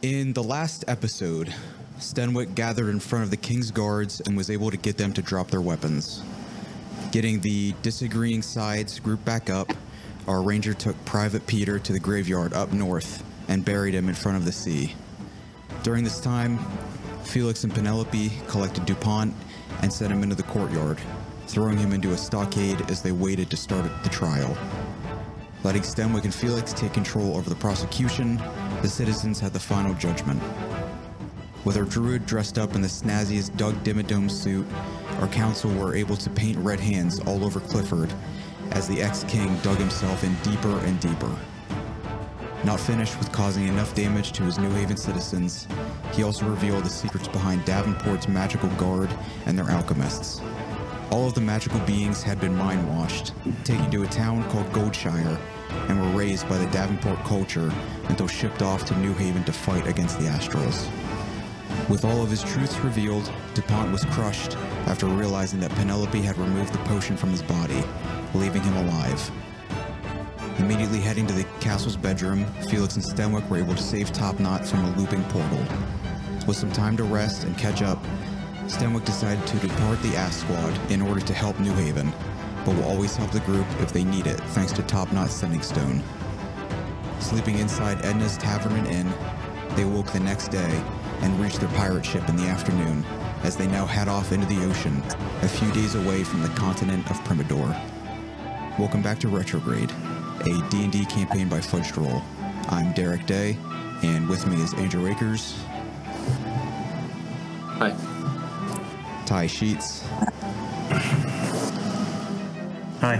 In the last episode, Stenwick gathered in front of the King's guards and was able to get them to drop their weapons. Getting the disagreeing sides grouped back up, our ranger took Private Peter to the graveyard up north and buried him in front of the sea. During this time, Felix and Penelope collected DuPont and sent him into the courtyard, throwing him into a stockade as they waited to start the trial. Letting Stenwick and Felix take control over the prosecution, the citizens had the final judgment. With our druid dressed up in the snazziest Doug Dimmadome suit, our council were able to paint red hands all over Clifford as the ex-king dug himself in deeper and deeper. Not finished with causing enough damage to his New Haven citizens, he also revealed the secrets behind Davenport's magical guard and their alchemists. All of the magical beings had been mind-washed, taken to a town called Goldshire, and were raised by the Davenport culture until shipped off to New Haven to fight against the Astrals. With all of his truths revealed, DuPont was crushed after realizing that Penelope had removed the potion from his body, leaving him alive. Immediately heading to the castle's bedroom, Felix and Stenwick were able to save Topknot from a looping portal. With some time to rest and catch up, Stenwick decided to depart the Ass Squad in order to help New Haven, but will always help the group if they need it thanks to Topknot's sending stone. Sleeping inside Edna's Tavern and Inn, they woke the next day and reached their pirate ship in the afternoon as they now head off into the ocean, a few days away from the continent of Primador. Welcome back to Retrograde, a D&D campaign by Fudged Roll. I'm Derek Day, and with me is Andrew Akers. Hi. Ty Sheets. Hi.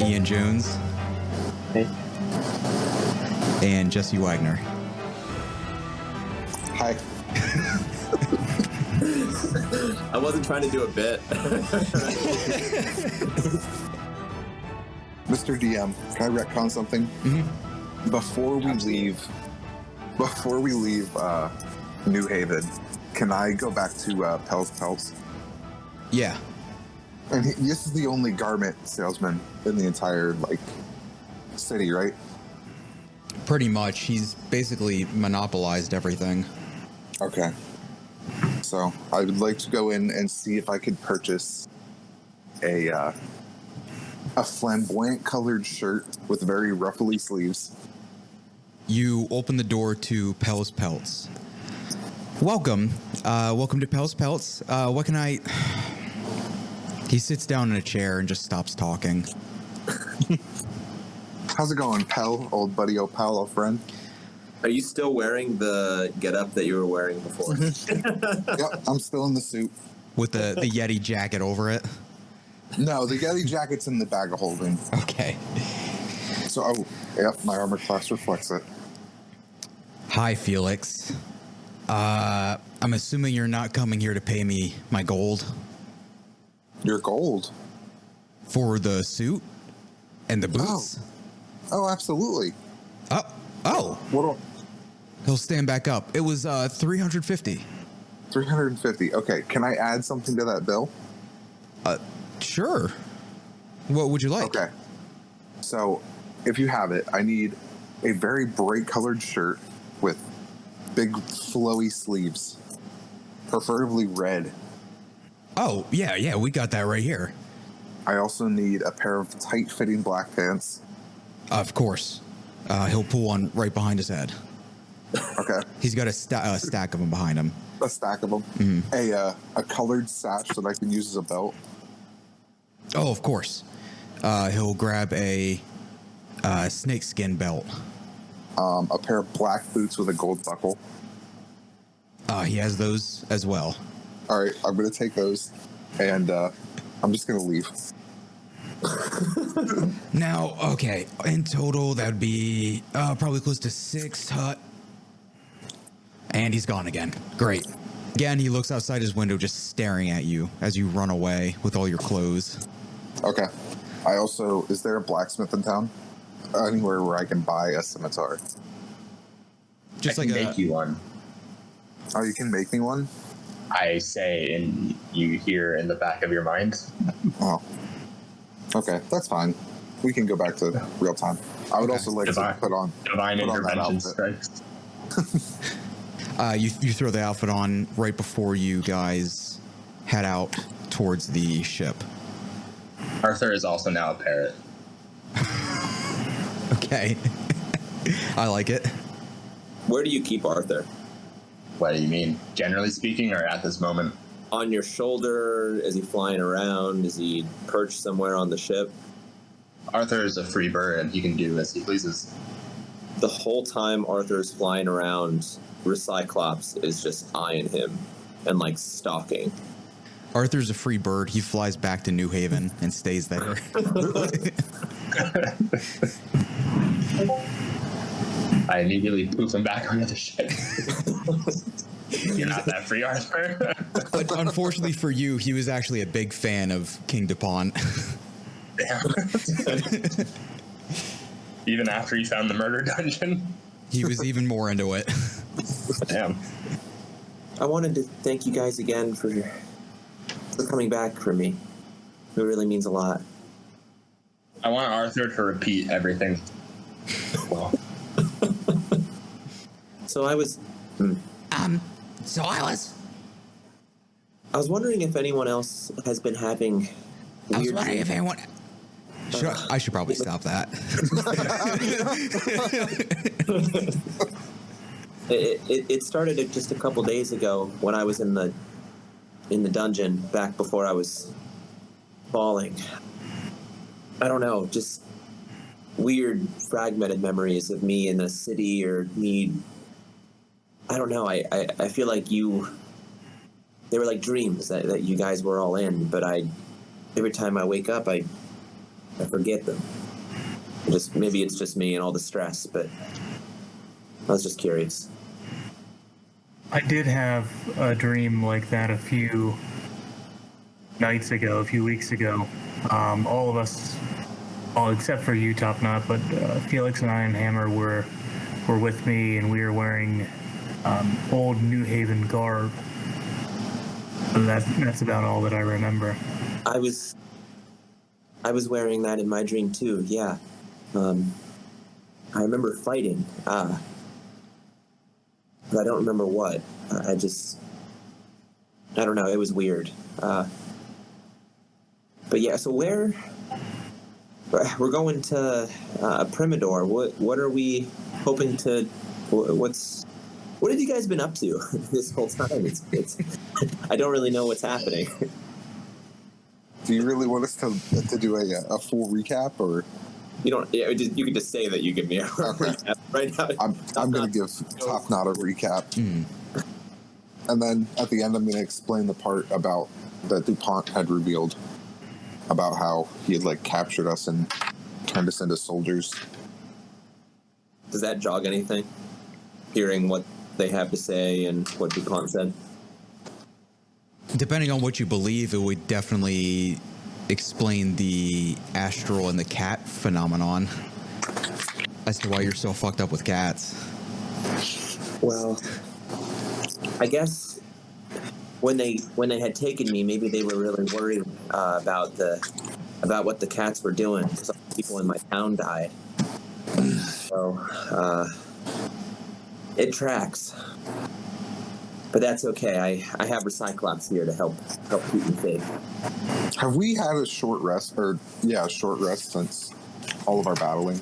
Ian Jones. Hey. And Jesse Wagner. Hi. I wasn't trying to do a bit. Mr. DM, can I retcon something? Mm-hmm. Before we leave New Haven, can I go back to Pell's Pelts? Yeah. And this is the only garment salesman in the entire, city, right? Pretty much. He's basically monopolized everything. Okay. So, I would like to go in and see if I could purchase a flamboyant colored shirt with very ruffly sleeves. You open the door to Pell's Pelts. Welcome. Welcome to Pell's Pelts. What can I... He sits down in a chair and just stops talking. How's it going, Pell? Old buddy, old pal, old friend? Are you still wearing the getup that you were wearing before? Yep, I'm still in the suit. With the Yeti jacket over it? No, the Yeti jacket's in the bag of holding. Okay. So, yep, my armor class reflects it. Hi, Felix. I'm assuming you're not coming here to pay me my gold? Your gold? For the suit? And the boots? Oh, absolutely. Oh. What? He'll stand back up. It was 350. 350. Okay, can I add something to that bill? Sure. What would you like? Okay. So, if you have it, I need a very bright colored shirt with big flowy sleeves, preferably red. Oh, yeah, we got that right here. I also need a pair of tight-fitting black pants. Of course. He'll pull one right behind his head. Okay. He's got a stack of them behind him. A stack of them. Mm-hmm. A colored sash that I can use as a belt. Oh, of course. He'll grab a snakeskin belt. A pair of black boots with a gold buckle. He has those as well. All right, I'm going to take those, and I'm just going to leave. Now, okay, in total, that would be probably close to 6 hut. And he's gone again. Great. Again, he looks outside his window just staring at you as you run away with all your clothes. Okay. Is there a blacksmith in town? Anywhere where I can buy a scimitar? Just I can make you one. Oh, you can make me one? I say, and you hear in the back of your mind. Oh. Okay, that's fine. We can go back to real time. I would also like to put on divine that intervention outfit. strikes. You throw the outfit on right before you guys head out towards the ship. Arthur is also now a parrot. Okay. I like it. Where do you keep Arthur? What do you mean? Generally speaking, or at this moment? On your shoulder? Is he flying around? Is he perched somewhere on the ship? Arthur is a free bird, and he can do as he pleases. The whole time Arthur's flying around, Recyclops is just eyeing him and, like, stalking. Arthur's a free bird. He flies back to New Haven and stays there. I immediately poof him back onto the ship. You're not that free, Arthur. But unfortunately for you, he was actually a big fan of King DuPont. Damn. Even after he found the murder dungeon? He was even more into it. Damn. I wanted to thank you guys again for coming back for me. It really means a lot. I want Arthur to repeat everything. Well, So I was wondering if anyone else has been having weird anyone. I should probably stop that. It started just a couple days ago when I was in the dungeon back before I was falling. I don't know, just weird fragmented memories of me in a city or me. I don't know. I feel like they were like dreams that you guys were all in, but every time I wake up, I forget them. Maybe it's just me and all the stress, but I was just curious. I did have a dream like that a few nights ago, a few weeks ago. All of us, all except for you, Top Knot, but Felix and I and Hammer were with me, and we were wearing old New Haven garb. So that's about all that I remember. I was wearing that in my dream too. Yeah, I remember fighting. But I don't remember what. I don't know. It was weird. But yeah. So we're going to Primador. What are we hoping to? What have you guys been up to this whole time? It's I don't really know what's happening. Do you really want us to do a full recap, or You don't. Yeah, you can just say that you give me a recap right now. I'm going to give Top Knot a recap, and then at the end I'm going to explain the part about that DuPont had revealed about how he had like captured us and turned us into soldiers. Does that jog anything? Hearing what they have to say and what DuPont said. Depending on what you believe, it would definitely explain the astral and the cat phenomenon as to why you're so fucked up with cats. Well, I guess when they had taken me, maybe they were really worried about what the cats were doing because people in my town died. So it tracks. But that's okay. I have Recyclops here to help keep me safe. Have we had a short rest since all of our battling?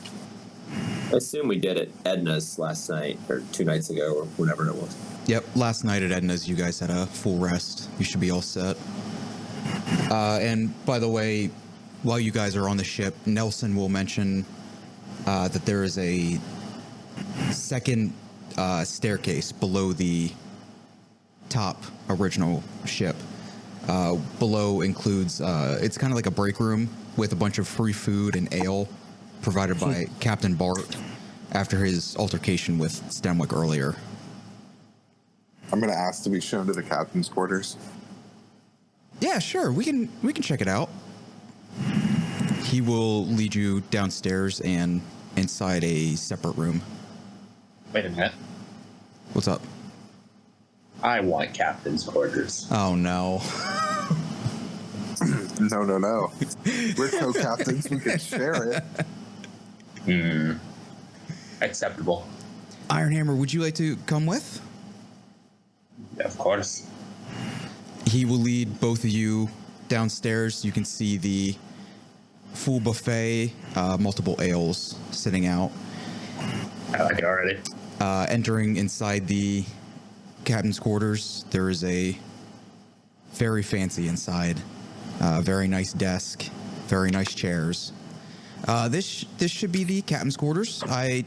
I assume we did it Edna's last night or 2 nights ago or whenever it was. Yep, last night at Edna's, you guys had a full rest. You should be all set. And by the way, while you guys are on the ship, Nelson will mention that there is a second staircase below the top original ship. Below includes, it's kind of like a break room with a bunch of free food and ale provided by Captain Bart after his altercation with Stenwick earlier. I'm going to ask to be shown to the captain's quarters. Yeah, sure. We can check it out. He will lead you downstairs and inside a separate room. Wait a minute. What's up? I want captain's quarters. Oh, no. No. We're co-captains. We can share it. Acceptable. Ironhammer, would you like to come with? Yeah, of course. He will lead both of you downstairs. You can see the full buffet, multiple ales sitting out. I like it already. Entering inside the captain's quarters, there is a very fancy inside. Very nice desk, very nice chairs. This should be the captain's quarters. I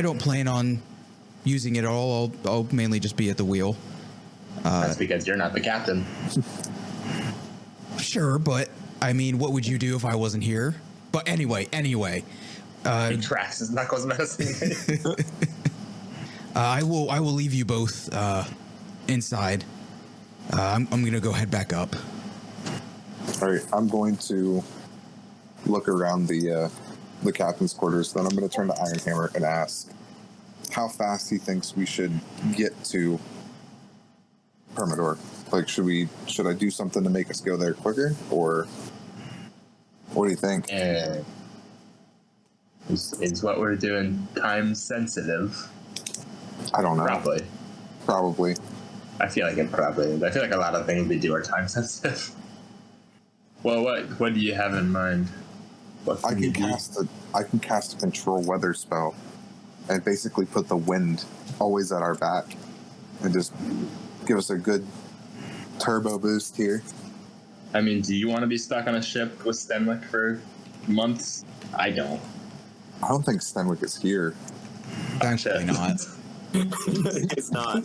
don't plan on using it at all. I'll mainly just be at the wheel. That's because you're not the captain. Sure, but I mean, what would you do if I wasn't here? But anyway. He tracks his knuckles menacingly. I will leave you both inside. I'm gonna go head back up. All right, I'm going to look around the captain's quarters. Then I'm going to turn to Ironhammer and ask how fast he thinks we should get to Primador. Like, should I do something to make us go there quicker, or what do you think? Is what we're doing time sensitive? I don't know. Probably. Probably. I feel like a lot of things we do are time sensitive. Well, what do you have in mind? I can cast a control weather spell and basically put the wind always at our back and just give us a good turbo boost here. I mean, do you want to be stuck on a ship with Stenwick for months? I don't. I don't think Stenwick is here. Actually, not. It's not.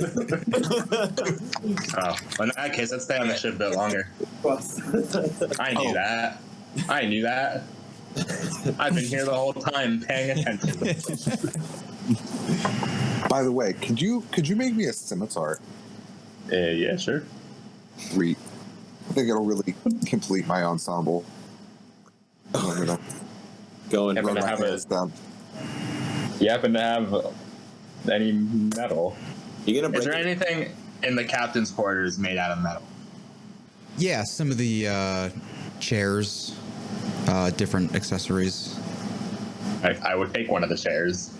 Oh, well, in that case, let's stay on the ship a bit longer. I knew that. I've been here the whole time paying attention. By the way, could you make me a scimitar? Yeah, sure. Sweet. I think it'll really complete my ensemble. I'm gonna Going Happen to my have hands down. You happen to have any metal? You're gonna Is break there anything in the captain's quarters made out of metal? Yeah, some of the chairs, different accessories. I would take one of the chairs,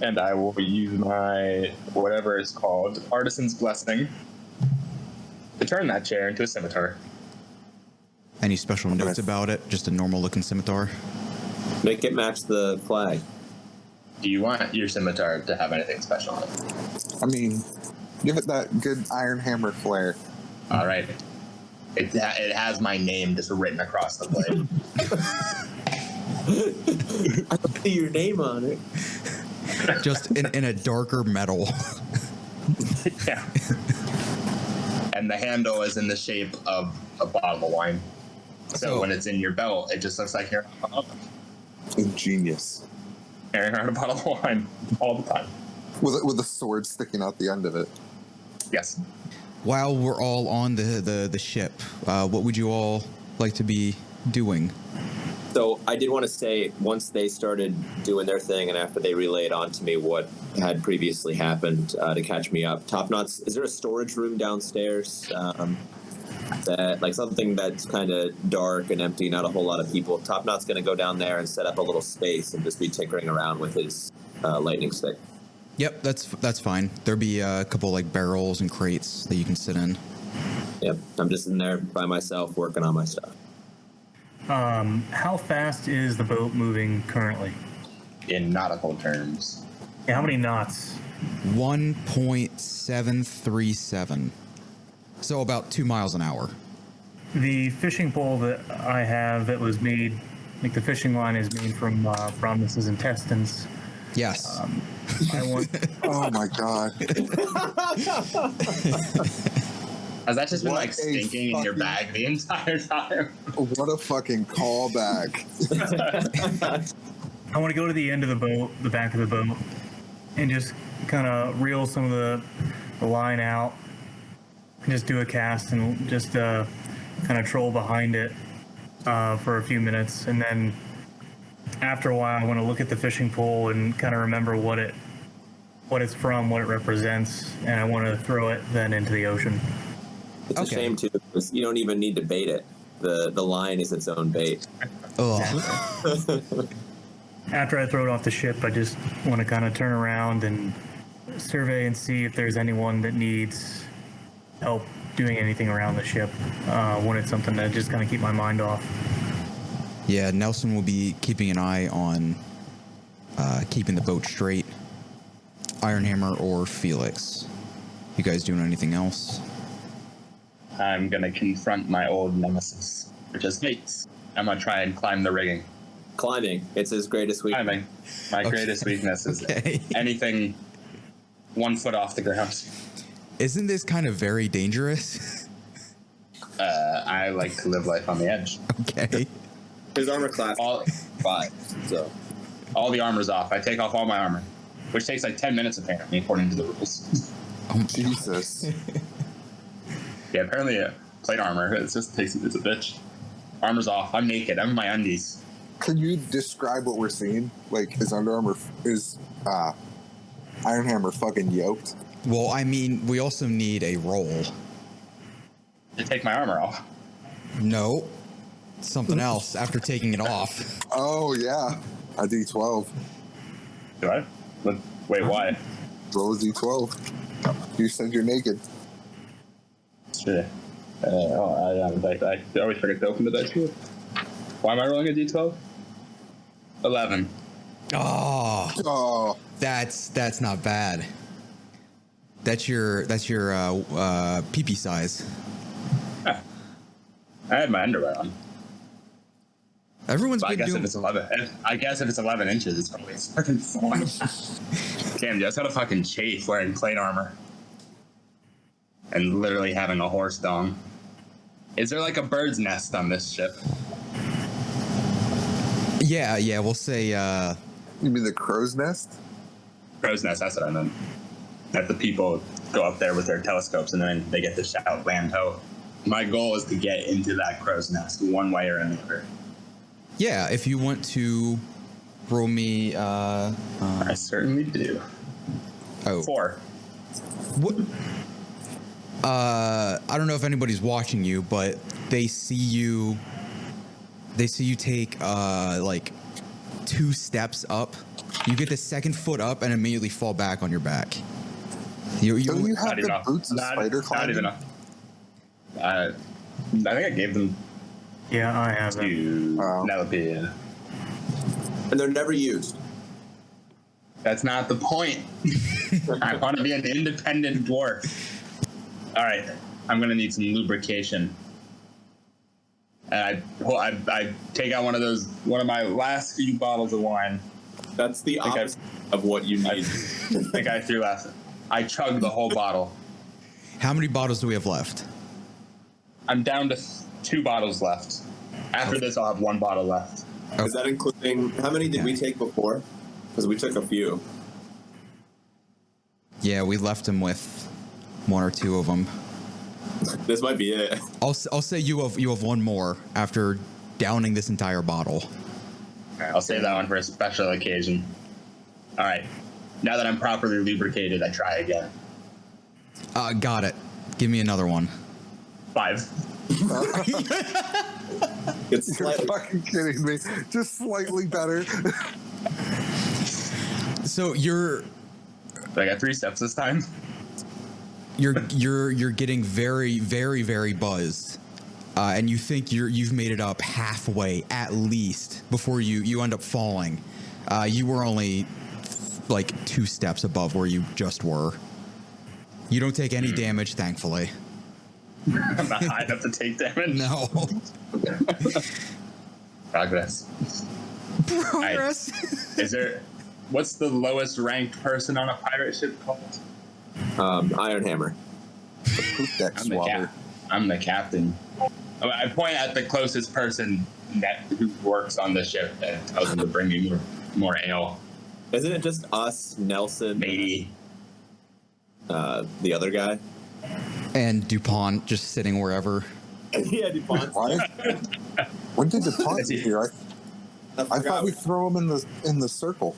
and I will use my whatever it's called, Artisan's Blessing, to turn that chair into a scimitar. Any special notes about it? Just a normal looking scimitar? Make it match the flag. Do you want your scimitar to have anything special on it? I mean, give it that good Iron Hammer flair. All right. It has my name just written across the blade. I don't see your name on it. Just in a darker metal. Yeah. And the handle is in the shape of a bottle of wine. So when it's in your belt, it just looks like you're Ingenious. carrying around a bottle of wine all the time. With a sword sticking out the end of it. Yes. While we're all on the ship, what would you all like to be doing? So I did want to say, once they started doing their thing and after they relayed on to me what had previously happened to catch me up, Top Knot's, is there a storage room downstairs? That like something that's kind of dark and empty, not a whole lot of people. Top Knot's going to go down there and set up a little space and just be tinkering around with his lightning stick. Yep, that's fine. There'll be a couple like barrels and crates that you can sit in. Yep, I'm just in there by myself working on my stuff. How fast is the boat moving currently? In nautical terms. Yeah, how many knots? 1.737. So about 2 miles an hour. The fishing pole that I have that was made, like the fishing line is made from Promise's intestines. Yes. I want. Oh my god. Has that just been What like a stinking in your fucking- bag the entire time? What a fucking callback. I want to go to the end of the boat, the back of the boat, and just kind of reel some of the line out. And just do a cast and just kind of troll behind it for a few minutes, and then after a while, I want to look at the fishing pole and kind of remember what it's from, what it represents, and I want to throw it then into the ocean. It's a shame too, because you don't even need to bait it. The line is its own bait. Ugh. after I throw it off the ship, I just want to kind of turn around and survey and see if there's anyone that needs help doing anything around the ship. When it's something to just kind of keep my mind off. Yeah, Nelson will be keeping an eye on keeping the boat straight. Ironhammer or Felix, you guys doing anything else? I'm gonna confront my old nemesis, which is Fates. I'm gonna try and climb the rigging. Climbing. It's his greatest weakness. Climbing. My greatest weakness is anything 1 foot off the ground. Isn't this kind of very dangerous? I like to live life on the edge. Okay. His armor class All, 5. So all the armor's off. I take off all my armor, which takes like 10 minutes apparently, according to the rules. Oh, Jesus. Yeah, apparently plate armor. It's a bitch. Armor's off. I'm naked. I'm in my undies. Can you describe what we're seeing? Like, his Under Armour is Ironhammer fucking yoked. well, I mean, we also need a roll. To take my armor off. No, something else after taking it off. Oh yeah, a D12. Do I? Wait, why? Roll a D12. You said you're naked. Sure. I always forget to open the dice pool. Why am I rolling a d12? 11. Oh, Oh, that's not bad. That's your pee-pee size. I had my underwear on. Everyone's But I been guess doing. if it's 11, I guess if it's 11 inches, it's probably fucking fine. Damn, dude, I got a fucking chafe wearing plate armor and literally having a horse dong. Is there like a bird's nest on this ship? Yeah, we'll say. you mean the crow's nest? Crow's nest, that's what I meant. That the people go up there with their telescopes and then they get to shout land ho. My goal is to get into that crow's nest one way or another. Yeah, if you want to roll me. I certainly do. Oh, 4. what? I don't know if anybody's watching you, but they see you. They see you take like 2 steps up. You get the second foot up and immediately fall back on your back. Don't you Not have even the off. boots of spider Not climbing? even off. I think I gave them Yeah, I have it. to Wow. Penelope. and they're never used. That's not the point. I want to be an independent dwarf. All right, I'm gonna need some lubrication. And I take out one of my last few bottles of wine. That's the I think opposite of what you I need. think I threw last. I chugged the whole bottle. How many bottles do we have left? I'm down to 2 bottles left. After this, I'll have 1 bottle left. Is that including how many did we take before? Because we took a few. Yeah, we left him with 1 or 2 of them. This might be it. I'll say you have 1 more after downing this entire bottle. I'll save that one for a special occasion. All right. Now that I'm properly lubricated, I try again. Got it. Give me another one. 5. It's You're slightly, fucking kidding me. Just slightly better. So you're I got 3 steps this time. you're getting very, very, very buzzed, and you think you've made it up halfway at least before you end up falling. You were only like 2 steps above where you just were. You don't take any damage, thankfully. I'm not high enough to take damage. No. Progress. Progress. Is there? What's the lowest ranked person on a pirate ship called? Ironhammer. Poop deck I'm the swabber. I'm the captain. I point at the closest person who works on the ship and tells them to bring me more ale. Isn't it just us, Nelson, Maybe. the other guy? And DuPont just sitting wherever. Yeah, DuPont. Why? When did DuPont Is he- get here? I thought we'd throw him in the circle.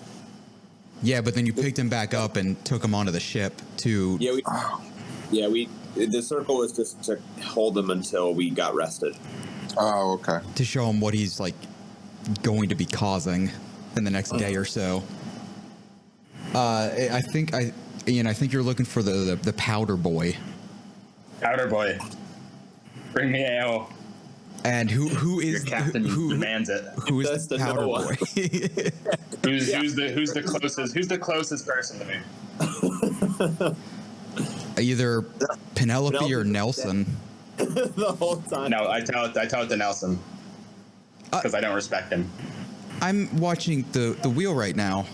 Yeah, but then you picked him back up and took him onto the ship to. Yeah, we. The circle was just to hold him until we got rested. Oh, okay. To show him what he's like going to be causing. in the next day or so. I think you're looking for the powder boy. Powder boy. Bring me ale. And who is Your captain demands it. Who is That's the the powder no one. boy? Who's the closest person to me? Either Penelope or Penelope's Nelson. The whole time. No, I tell it to Nelson because I don't respect him. I'm watching the wheel right now.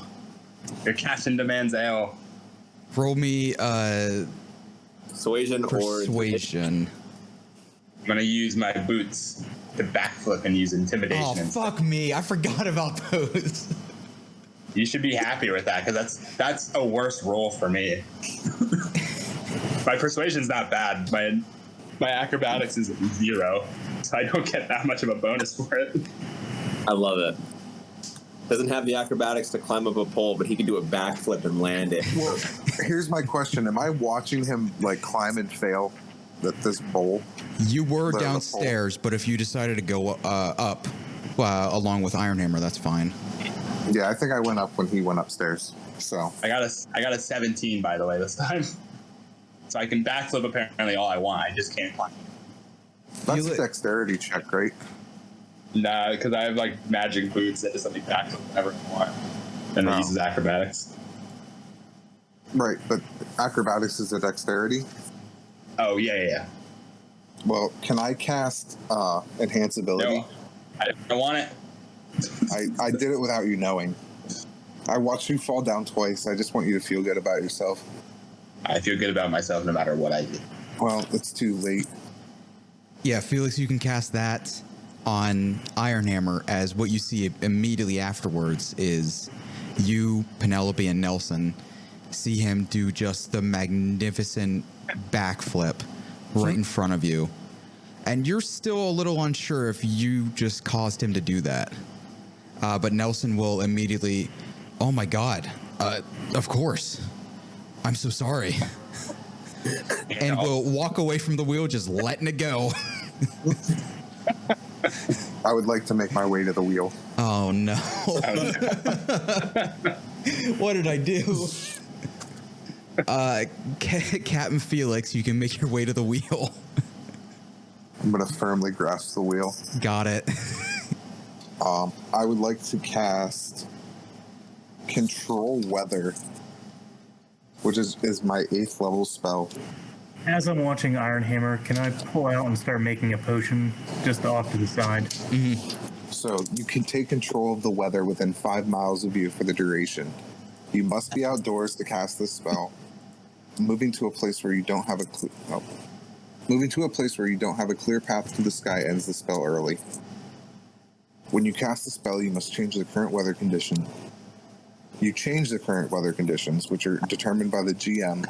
Your captain demands ale. Roll me Persuasion or persuasion. I'm gonna use my boots to backflip and use intimidation. Oh fuck me! I forgot about those. You should be happy with that because that's a worse roll for me. My persuasion's not bad. My acrobatics is 0, so I don't get that much of a bonus for it. I love it. Doesn't have the acrobatics to climb up a pole, but he can do a backflip and land it. Well, here's my question: am I watching him like climb and fail at this bowl? You were The downstairs, but if you decided to go up along with Ironhammer, that's fine. Yeah, I think I went up when he went upstairs. So I got a 17 by the way this time, so I can backflip apparently all I want. I just can't climb. that's You a dexterity check, right? Nah, because I have like magic boots that just let me backflip whenever I want, and it Oh. uses acrobatics. Right, but acrobatics is a dexterity. Oh yeah. Well, can I cast enhance ability? No, I don't want it. I did it without you knowing. I watched you fall down twice. I just want you to feel good about yourself. I feel good about myself no matter what I do. Well, it's too late. Yeah, Felix, you can cast that on Ironhammer, as what you see immediately afterwards is you, Penelope, and Nelson see him do just the magnificent backflip right in front of you. And you're still a little unsure if you just caused him to do that. But Nelson will immediately, oh my God, of course. I'm so sorry. And will walk away from the wheel, just letting it go. I would like to make my way to the wheel. Oh no. What did I do? Captain Felix, you can make your way to the wheel. I'm going to firmly grasp the wheel. Got it. I would like to cast Control Weather, which is my 8th level spell. As I'm watching Ironhammer, can I pull out and start making a potion just off to the side? So you can take control of the weather within 5 miles of you for the duration. You must be outdoors to cast this spell. Moving to a place where you don't have a clear path to the sky ends the spell early. When you cast the spell, you must change the current weather condition. You change the current weather conditions, which are determined by the GM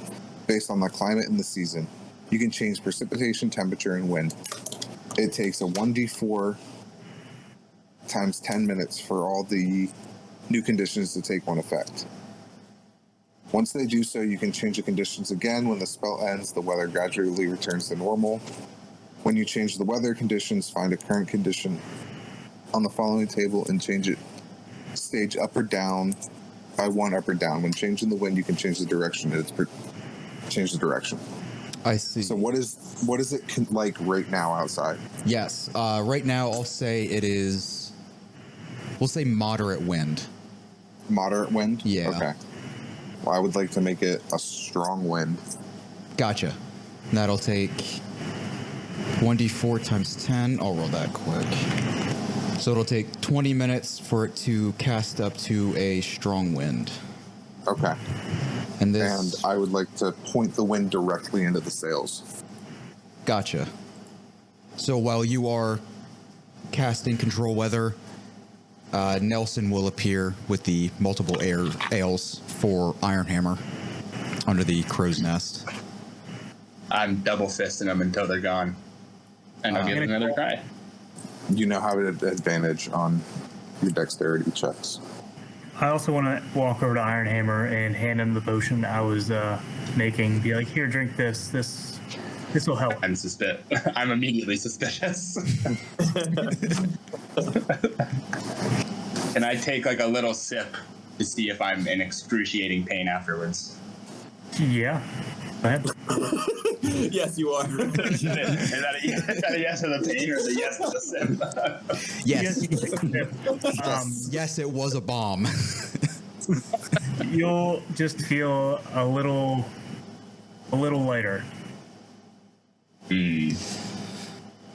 based on the climate and the season. You can change precipitation, temperature, and wind. It takes a 1d4 times 10 minutes for all the new conditions to take one effect. Once they do so, you can change the conditions again. When the spell ends, the weather gradually returns to normal. When you change the weather conditions, find a current condition on the following table and change it stage up or down by 1 up or down. When changing the wind, you can change the direction. Change the direction. I see. So what is it like right now outside? Yes. Right now, I'll say it is. We'll say moderate wind. Moderate wind? Yeah. Okay. Well, I would like to make it a strong wind. Gotcha. That'll take 1d4 times 10. I'll roll that quick. So it'll take 20 minutes for it to cast up to a strong wind. Okay. And And I would like to point the wind directly into the sails. Gotcha. So while you are casting control weather, Nelson will appear with the multiple ales for Ironhammer under the crow's nest. I'm double fisting them until they're gone, and I'll give it another try. You know how to advantage on your dexterity checks. I also want to walk over to Ironhammer and hand him the potion I was making. Be like, here, drink this. This will help. I'm immediately suspicious. Can I take like a little sip to see if I'm in excruciating pain afterwards? Yeah. Go ahead. Yes, you are. Is that a yes to the pain or is a yes to the sip? Yes. You can take a sip. Yes, it was a bomb. You'll just feel a little lighter.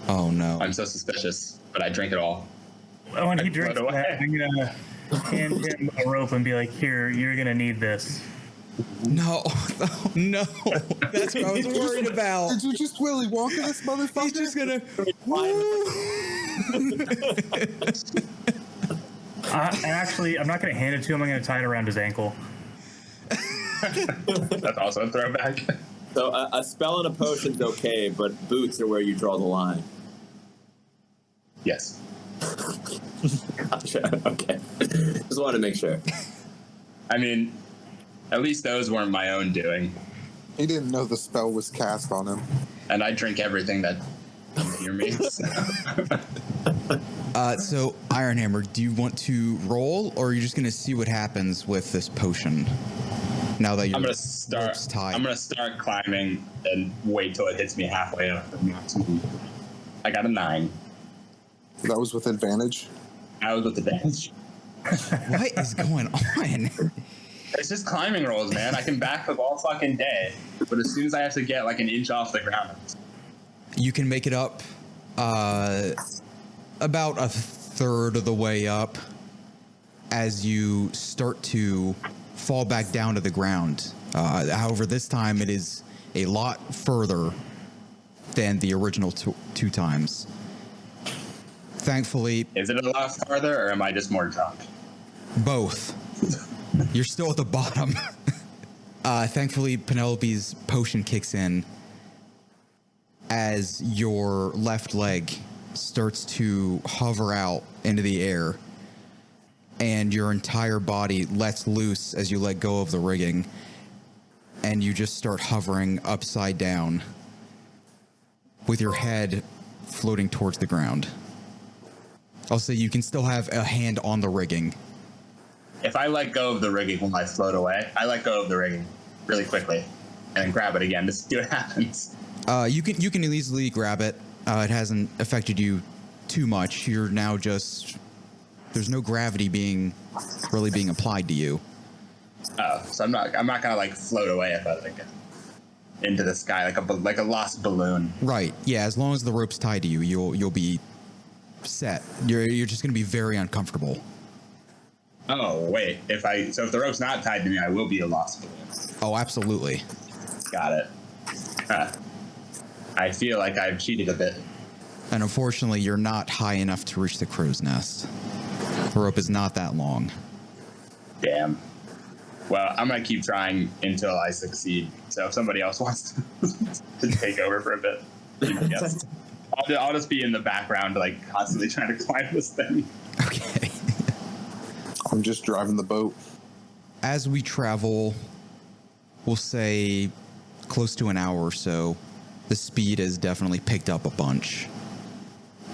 Oh no. I'm so suspicious, but I drink it all. When he I drinks float away. that, I'm gonna hand him a rope and be like, "Here, you're gonna need this." No. Oh, no. That's what I was worried about. Did you just Willy Wonka this motherfucker? He's just gonna. Actually, I'm not gonna hand it to him. I'm gonna tie it around his ankle. That's also a throwback. So a spell and a potion's okay, but boots are where you draw the line. Yes. Gotcha. Okay. Just wanted to make sure. I mean, at least those weren't my own doing. He didn't know the spell was cast on him. And I drink everything that comes near me. So, Ironhammer, do you want to roll, or are you just gonna see what happens with this potion? Now that you're I'm gonna start climbing and wait till it hits me halfway up. I got a 9. That was with advantage. I was with advantage. What is going on? It's just climbing rolls, man. I can backflip all fucking day, but as soon as I have to get like an inch off the ground, You can make it up about a third of the way up as you start to fall back down to the ground. However, this time it is a lot further than the original two times. Thankfully, is it a lot farther, or am I just more drunk? both. You're still at the bottom. Thankfully, Penelope's potion kicks in as your left leg starts to hover out into the air, and your entire body lets loose as you let go of the rigging, and you just start hovering upside down with your head floating towards the ground. I'll say you can still have a hand on the rigging. If I let go of the rigging when I float away, I let go of the rigging really quickly and then grab it again to see what happens. You can easily grab it. It hasn't affected you too much. You're now just there's no gravity being applied to you. Oh, so I'm not gonna like float away if I like into the sky like a lost balloon. Right. Yeah. As long as the rope's tied to you, you'll be set. You're just gonna be very uncomfortable. Oh wait, if the rope's not tied to me, I will be a lost balloon. Oh, absolutely. Got it. I feel like I've cheated a bit. And unfortunately, you're not high enough to reach the crow's nest. The rope is not that long. Damn. Well, I'm gonna keep trying until I succeed. So if somebody else wants to take over for a bit, yes. I'll just be in the background, like constantly trying to climb this thing. Okay. I'm just driving the boat. As we travel, we'll say close to an hour or so, the speed has definitely picked up a bunch.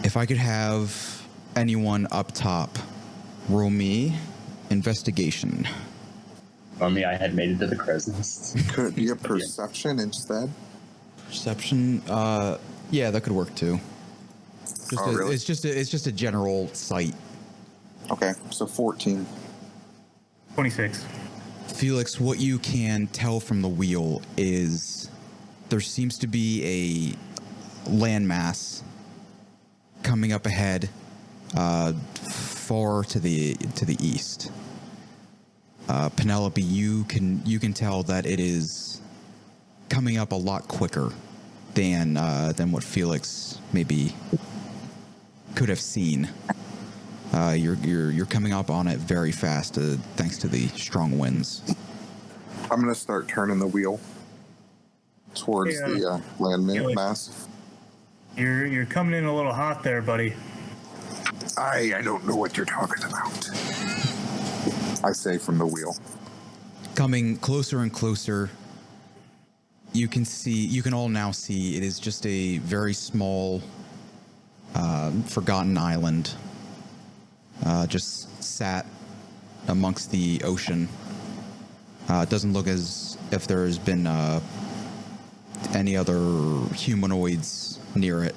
If I could have anyone up top roll me investigation. Only I had made it to the crow's nest. Could it be a perception instead? Perception, yeah, that could work too. Really? It's just a general sight. Okay, so 14. 26. Felix, what you can tell from the wheel is there seems to be a landmass coming up ahead, far to the east. Penelope, you can tell that it is coming up a lot quicker than what Felix maybe could have seen. You're coming up on it very fast, thanks to the strong winds. I'm going to start turning the wheel towards the land mass. You're coming in a little hot there, buddy. I don't know what you're talking about. I say from the wheel. Coming closer and closer, you can all now see it is just a very small, forgotten island, just sat amongst the ocean. It doesn't look as if there's been any other humanoids near it,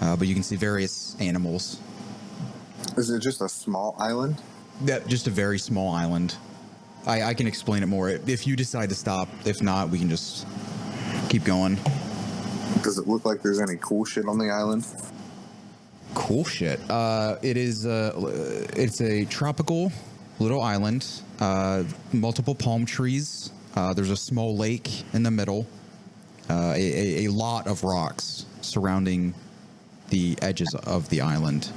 but you can see various animals. Is it just a small island? Yeah, just a very small island. I can explain it more if you decide to stop. If not, we can just keep going. Does it look like there's any cool shit on the island? Cool shit. It's a tropical little island. Multiple palm trees. There's a small lake in the middle. A lot of rocks surrounding the edges of the island.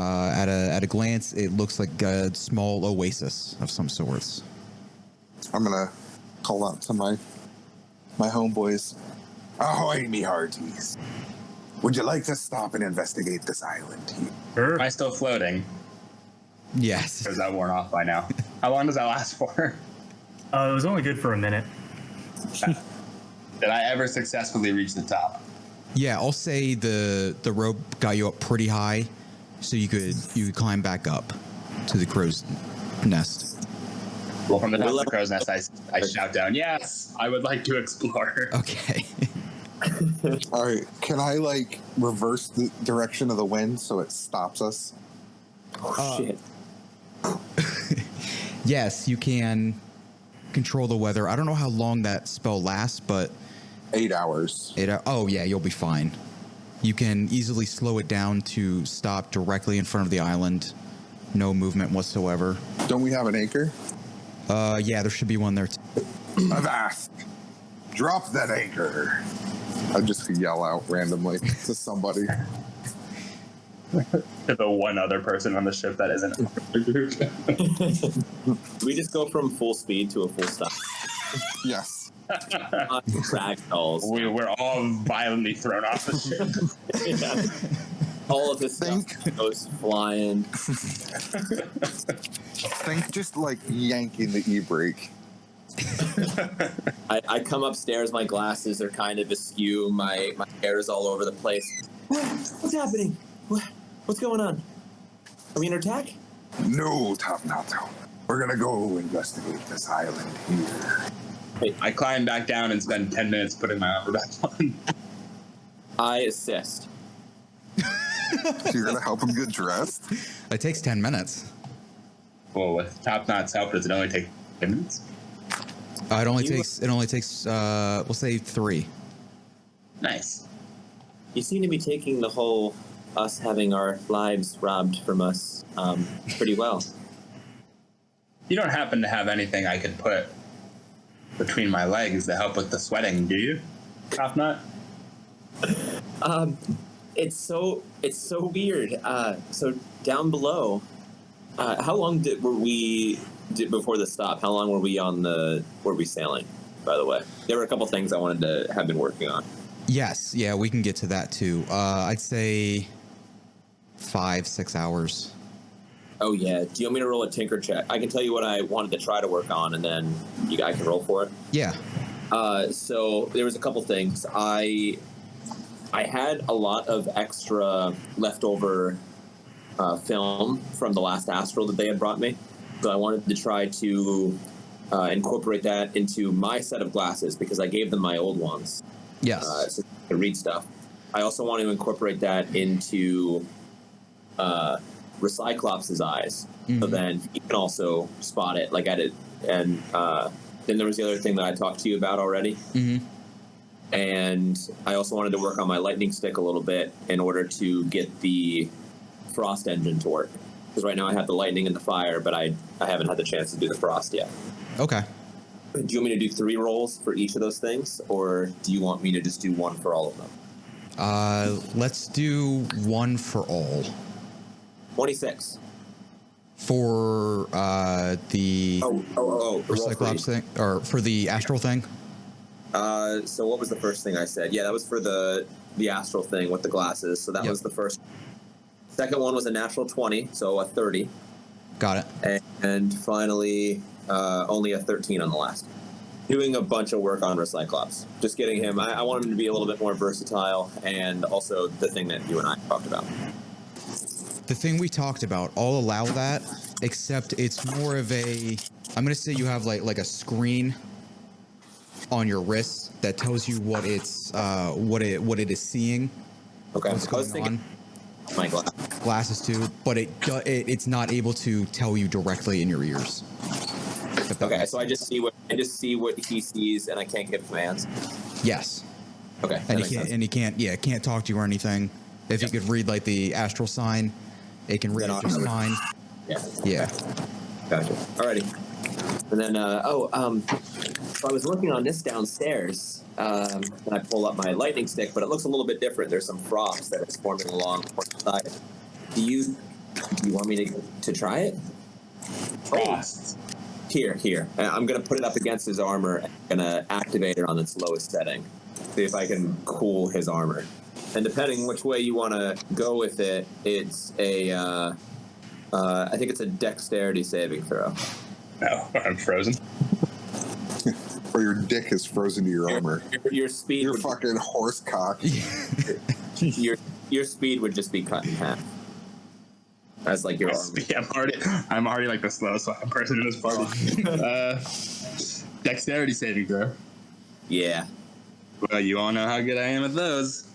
At a glance, it looks like a small oasis of some sorts. I'm gonna call out to my homeboys. Ahoy, me hearties! Would you like to stop and investigate this island here? Sure. Am I still floating? Yes. Or is that worn off by now? How long does that last for? It was only good for a minute. Did I ever successfully reach the top? Yeah, I'll say the rope got you up pretty high, so you could climb back up to the crow's nest. Well, from the top of the crow's nest, I shout down, yes, I would like to explore. Okay. All right, can I like reverse the direction of the wind so it stops us? Oh, shit. Yes, you can control the weather. I don't know how long that spell lasts, but 8 hours. oh yeah, you'll be fine. You can easily slow it down to stop directly in front of the island. No movement whatsoever. Don't we have an anchor? Yeah, there should be one there too. Avast! Drop that anchor! I just yell out randomly to somebody. To the one other person on the ship that isn't the group. We just go from full speed to a full stop. Yes. Ragdolls. We're all violently thrown off the ship. Yeah. All of this stuff goes flying. Think just like yanking the e-brake. I come upstairs, my glasses are kind of askew, my hair is all over the place. What's happening? What's going on? Are we under attack? No, Top Nato. We're gonna go investigate this island here. I climb back down and spend 10 minutes putting my armor back on. I assist. So you're gonna help him get dressed? It takes 10 minutes. Well, with Top Knot's help, does it only take 10 minutes? It only takes we'll say 3. Nice. You seem to be taking the whole us having our lives robbed from us pretty well. You don't happen to have anything I could put between my legs to help with the sweating, do you, Top Knot? It's so weird. So down below, how long were we before the stop? How long were we sailing? By the way, there were a couple things I wanted to have been working on. Yes, yeah, we can get to that too. I'd say 5-6 hours. Oh yeah. Do you want me to roll a tinker check? I can tell you what I wanted to try to work on, and then you guys can roll for it. Yeah. So there was a couple things. I had a lot of extra leftover film from the last Astral that they had brought me. So I wanted to try to incorporate that into my set of glasses because I gave them my old ones. Yes. So I could read stuff. I also want to incorporate that into Recyclops' eyes. So then he can also spot it, like at it. And then there was the other thing that I talked to you about already. Mm-hmm. And I also wanted to work on my lightning stick a little bit in order to get the frost engine to work. Because right now I have the lightning and the fire, but I haven't had the chance to do the frost yet. Okay. Do you want me to do 3 rolls for each of those things, or do you want me to just do 1 for all of them? Let's do 1 for all. 26. For the Recyclops thing, or for the Astral thing? So what was the first thing I said? Yeah, that was for the Astral thing with the glasses. So that was the first. Second one was a natural 20, so a 30. Got it. And finally, only a 13 on the last. Doing a bunch of work on Recyclops. Just getting him. I want him to be a little bit more versatile, and also the thing that you and I talked about. The thing we talked about, I'll allow that. except it's more of a. I'm gonna say you have like a screen on your wrist that tells you what what it is seeing. Okay. What's I was going thinking on. my glass. Glasses too, but it's not able to tell you directly in your ears. If that Okay, makes so I sense. just see what he sees, and I can't give commands. Yes, Okay, that and makes he can't sense. and he can't talk to you or anything. If he could read like the astral sign, it can read Then it just fine. Yeah. Yeah. Gotcha. Alrighty. And then, so I was working on this downstairs, and I pull up my lightning stick, but it looks a little bit different. There's some frost that is forming along the side. Do you want me to try it? Frost. Here. I'm gonna put it up against his armor and I'm gonna activate it on its lowest setting. See if I can cool his armor. And depending which way you want to go with it, it's a I think it's a dexterity saving throw. No, I'm frozen. Or your dick is frozen to your armor. Your speed Your would, fucking horse cock. your speed would just be cut in half. As like your armor. I'm already like the slowest person in this party. Dexterity saving throw. Yeah. Well, you all know how good I am at those.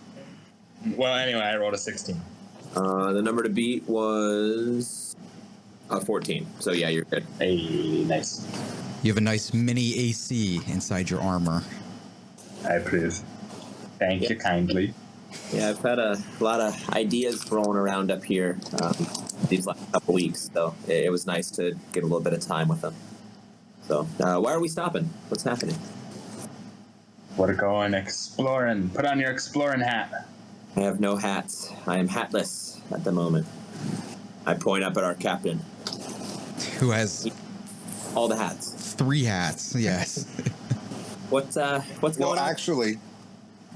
Well, anyway, I rolled a 16. The number to beat was 14. So yeah, you're good. Hey, nice. You have a nice mini AC inside your armor. I approve. Thank you kindly. Yeah, I've had a lot of ideas rolling around up here these last couple weeks, so it was nice to get a little bit of time with them. So, why are we stopping? What's happening? We're going exploring. Put on your exploring hat. I have no hats. I am hatless at the moment. I point up at our captain. Who has All the hats. 3 hats? Yes. What's Well, going on? actually,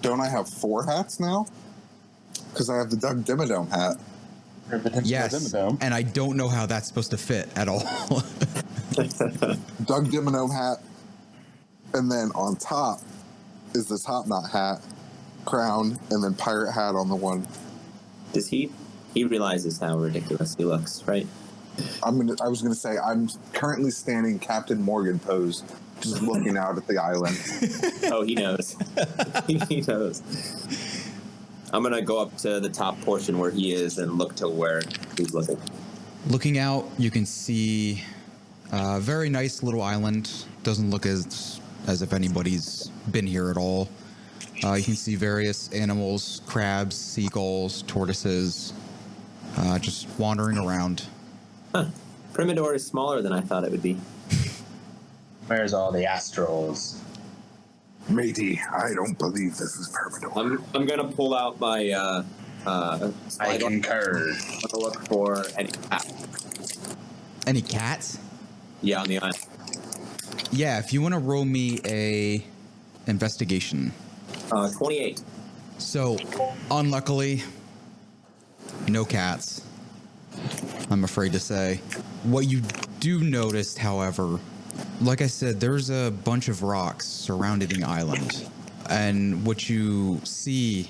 don't I have 4 hats now? Because I have the Doug Dimmadome hat. Yes. And I don't know how that's supposed to fit at all. Doug Dimmadome hat. And then on top is the top knot hat, crown, and then pirate hat on the one. Does he realizes how ridiculous he looks, right? I was gonna say I'm currently standing Captain Morgan pose, just looking out at the island. Oh, he knows. He knows. I'm gonna go up to the top portion where he is and look to where he's looking. Looking out, you can see a very nice little island. Doesn't look as if anybody's been here at all. You can see various animals, crabs, seagulls, tortoises, just wandering around. Huh. Primador is smaller than I thought it would be. Where's all the astrals? Matey, I don't believe this is Primador. I'm gonna pull out my I slide. concur. I'm gonna look for any cat. Any cats? Yeah, on the island. Yeah, if you want to roll me a investigation. 28. So, unluckily, no cats. I'm afraid to say. What you do notice, however, like I said, there's a bunch of rocks surrounding the island. And what you see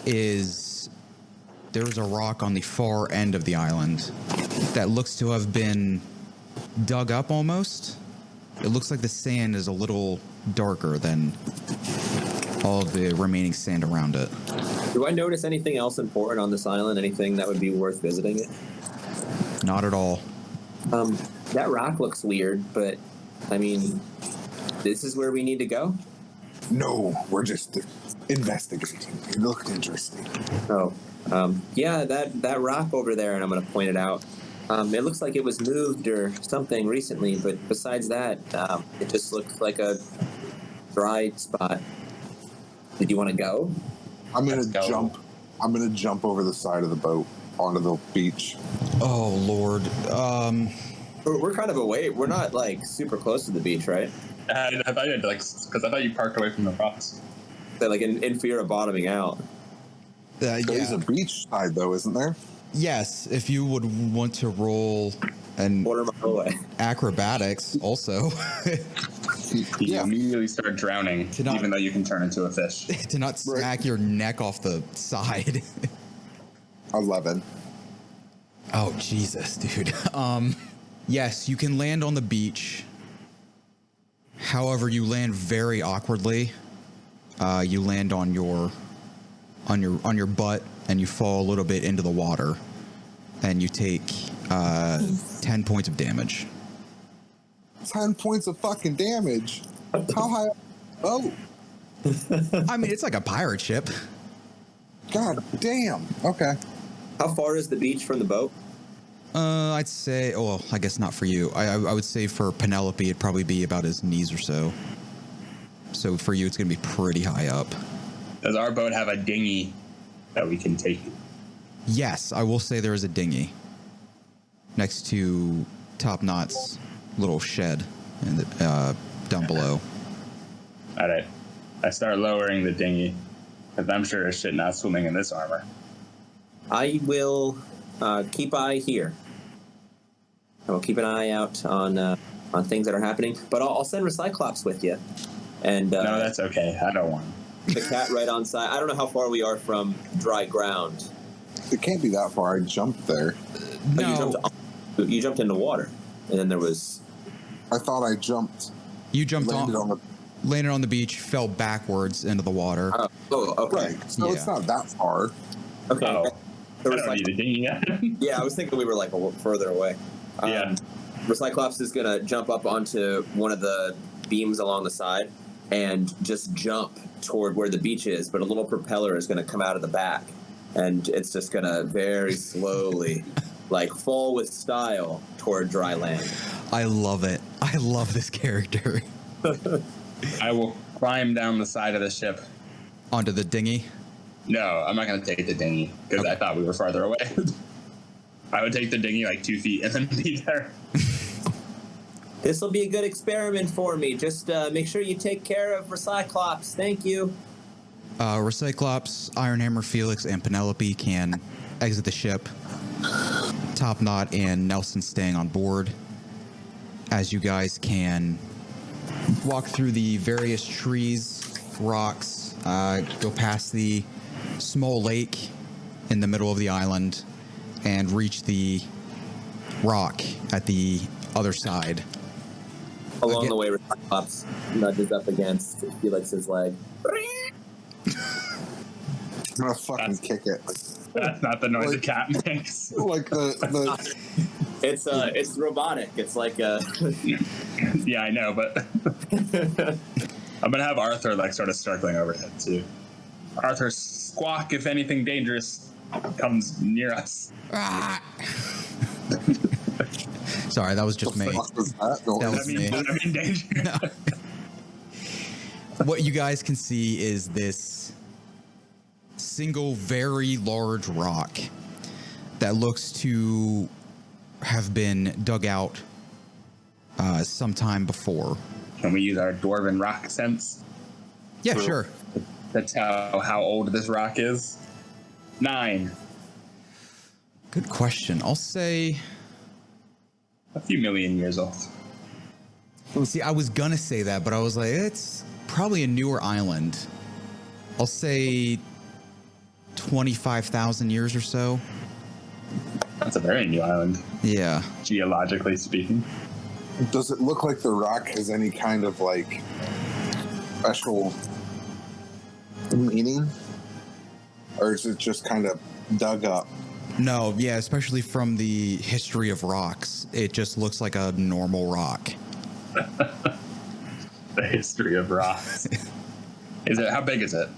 is there's a rock on the far end of the island that looks to have been dug up almost. It looks like the sand is a little darker than all of the remaining sand around it. Do I notice anything else important on this island? Anything that would be worth visiting it? Not at all. That rock looks weird, but I mean, this is where we need to go. No, we're just investigating. It looked interesting. Oh, yeah, that rock over there, and I'm going to point it out. It looks like it was moved or something recently, but besides that, it just looks like a dry spot. Did you want to go? I'm Let's gonna go. jump. I'm gonna jump over the side of the boat onto the beach. Oh, Lord. We're kind of away. We're not like super close to the beach, right? I thought you had because I thought you parked away from the rocks. So like in fear of bottoming out. There's a beach side though, isn't there? Yes, if you would want to roll an Quarter mile away. acrobatics also You Yeah. immediately start drowning, To not- even though you can turn into a fish. to not smack your neck off the side. 11. Oh, Jesus, dude. Yes, you can land on the beach. However, you land very awkwardly. You land on your butt, and you fall a little bit into the water, and you take 10 points of damage. 10 points of fucking damage. How high? Oh, I mean, it's like a pirate ship. god damn. Okay. How far is the beach from the boat? I'd say, oh, well, I guess not for you. I would say for Penelope, it'd probably be about his knees or so. So for you, it's going to be pretty high up. Does our boat have a dinghy that we can take? Yes, I will say there is a dinghy next to Top Knot's little shed and down below. All right. I start lowering the dinghy, because I'm sure as shit not swimming in this armor. I will keep eye here. I will keep an eye out on things that are happening, but I'll send Recyclops with you. And No, that's okay. I don't want him. the cat right on side. I don't know how far we are from dry ground. It can't be that far. I jumped there. No, You jumped into water, and then there was. I thought I jumped. you jumped Landed on the beach, fell backwards into the water. Okay. Right. So Yeah. it's not that far. Okay. Oh, I There was don't need a dinghy yet. yeah, I was thinking we were like a little further away. Yeah. Recyclops is gonna jump up onto one of the beams along the side and just jump toward where the beach is, but a little propeller is gonna come out of the back, and it's just gonna very slowly, like fall with style toward dry land. I love it. I love this character. I will climb down the side of the ship. Onto the dinghy. No, I'm not going to take the dinghy, because I thought we were farther away. I would take the dinghy like 2 feet and then be there. This will be a good experiment for me. Just make sure you take care of Recyclops. Thank you. Recyclops, Ironhammer, Felix, and Penelope can exit the ship. Top Knot and Nelson staying on board. As you guys can walk through the various trees, rocks, go past the small lake in the middle of the island, and reach the rock at the other side. Along Okay. the way, Recyclops nudges up against Felix's leg. I'm gonna fucking kick it. That's not the noise a Like- cat makes. Like the It's robotic. It's like a. Yeah, I know, but I'm going to have Arthur like sort of circling overhead too. Arthur, squawk if anything dangerous comes near us. Sorry, that was just me. fuck was that noise? That I was mean, me. I mean danger. What you guys can see is this single very large rock that looks to have been dug out sometime before. Can we use our dwarven rock sense Yeah, True. sure. to tell how old this rock is? 9. Good question. I'll say. A few million years old. See, I was gonna say that, but I was like, it's probably a newer island. I'll say 25,000 years or so. That's a very new island, Yeah. geologically speaking. Does it look like the rock has any kind of like special meaning, or is it just kind of dug up? No, yeah, especially from the history of rocks. It just looks like a normal rock. The history of rocks. Is it? How big is it?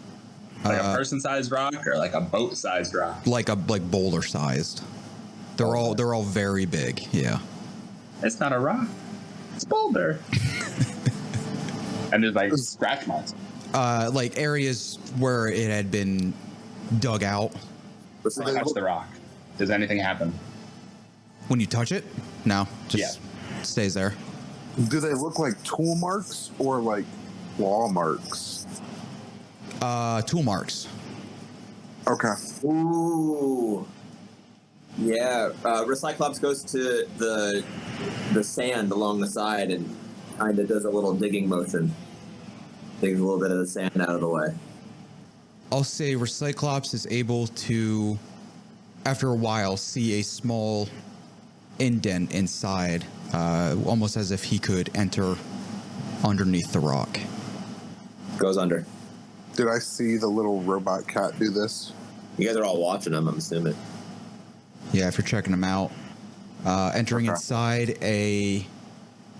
Like a person-sized rock or like a boat-sized rock? Like boulder sized. They're all very big, yeah. It's not a rock. It's boulder. And there's like scratch marks. Like areas where it had been dug out. I touch the rock. Does anything happen? When you touch it, no, just stays there. Do they look like tool marks or like claw marks? Tool marks. Okay. Ooh. Yeah. Recyclops goes to the sand along the side and kind of does a little digging motion. Digs a little bit of the sand out of the way. I'll say Recyclops is able to after a while, see a small indent inside, almost as if he could enter underneath the rock. Goes under. Did I see the little robot cat do this? You guys are all watching him, I'm assuming. Yeah, if you're checking him out. Entering Okay. inside, a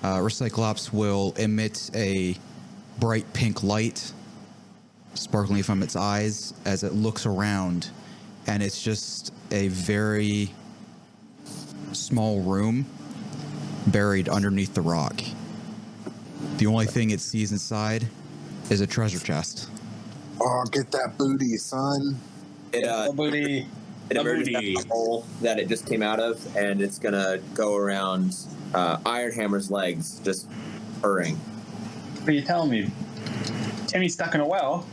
Recyclops will emit a bright pink light sparkling from its eyes as it looks around, and it's just a very small room buried underneath the rock. The only thing it sees inside is a treasure chest. Oh, get that booty, son. It Booty. it emerges out of the hole that it just came out of, and it's gonna go around Ironhammer's legs, just purring. What are you telling me? Timmy's stuck in a well.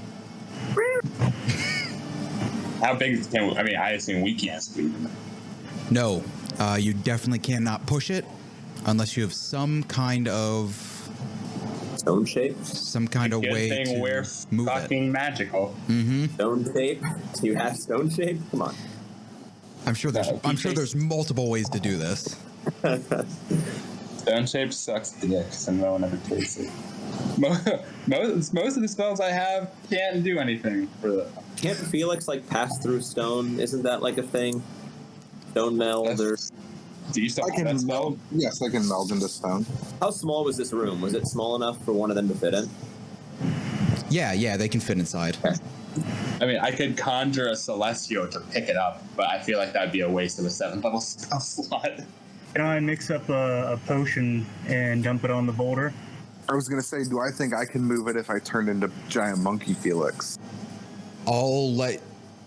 How big is Tim? I mean, I assume we can't squeeze him. No, you definitely cannot push it unless you have some kind of Stone shape? Good way thing we're to move it. fucking magical. Stone shape? Do you have stone shape? Come on. I'm sure there's multiple ways to do this. Stone shape sucks dicks, and no one ever takes it. Most of the spells I have can't do anything for that. Can't Felix like pass through stone? Isn't that like a thing? Stone meld or Do you still I have can that spell? meld. Yes, I can meld into stone. how small was this room? Was it small enough for one of them to fit in? Yeah, they can fit inside. I mean, I could conjure a Celestial to pick it up, but I feel like that'd be a waste of a 7th level spell slot. Can I mix up a potion and dump it on the boulder? I was going to say, do I think I can move it if I turned into giant monkey Felix? I'll let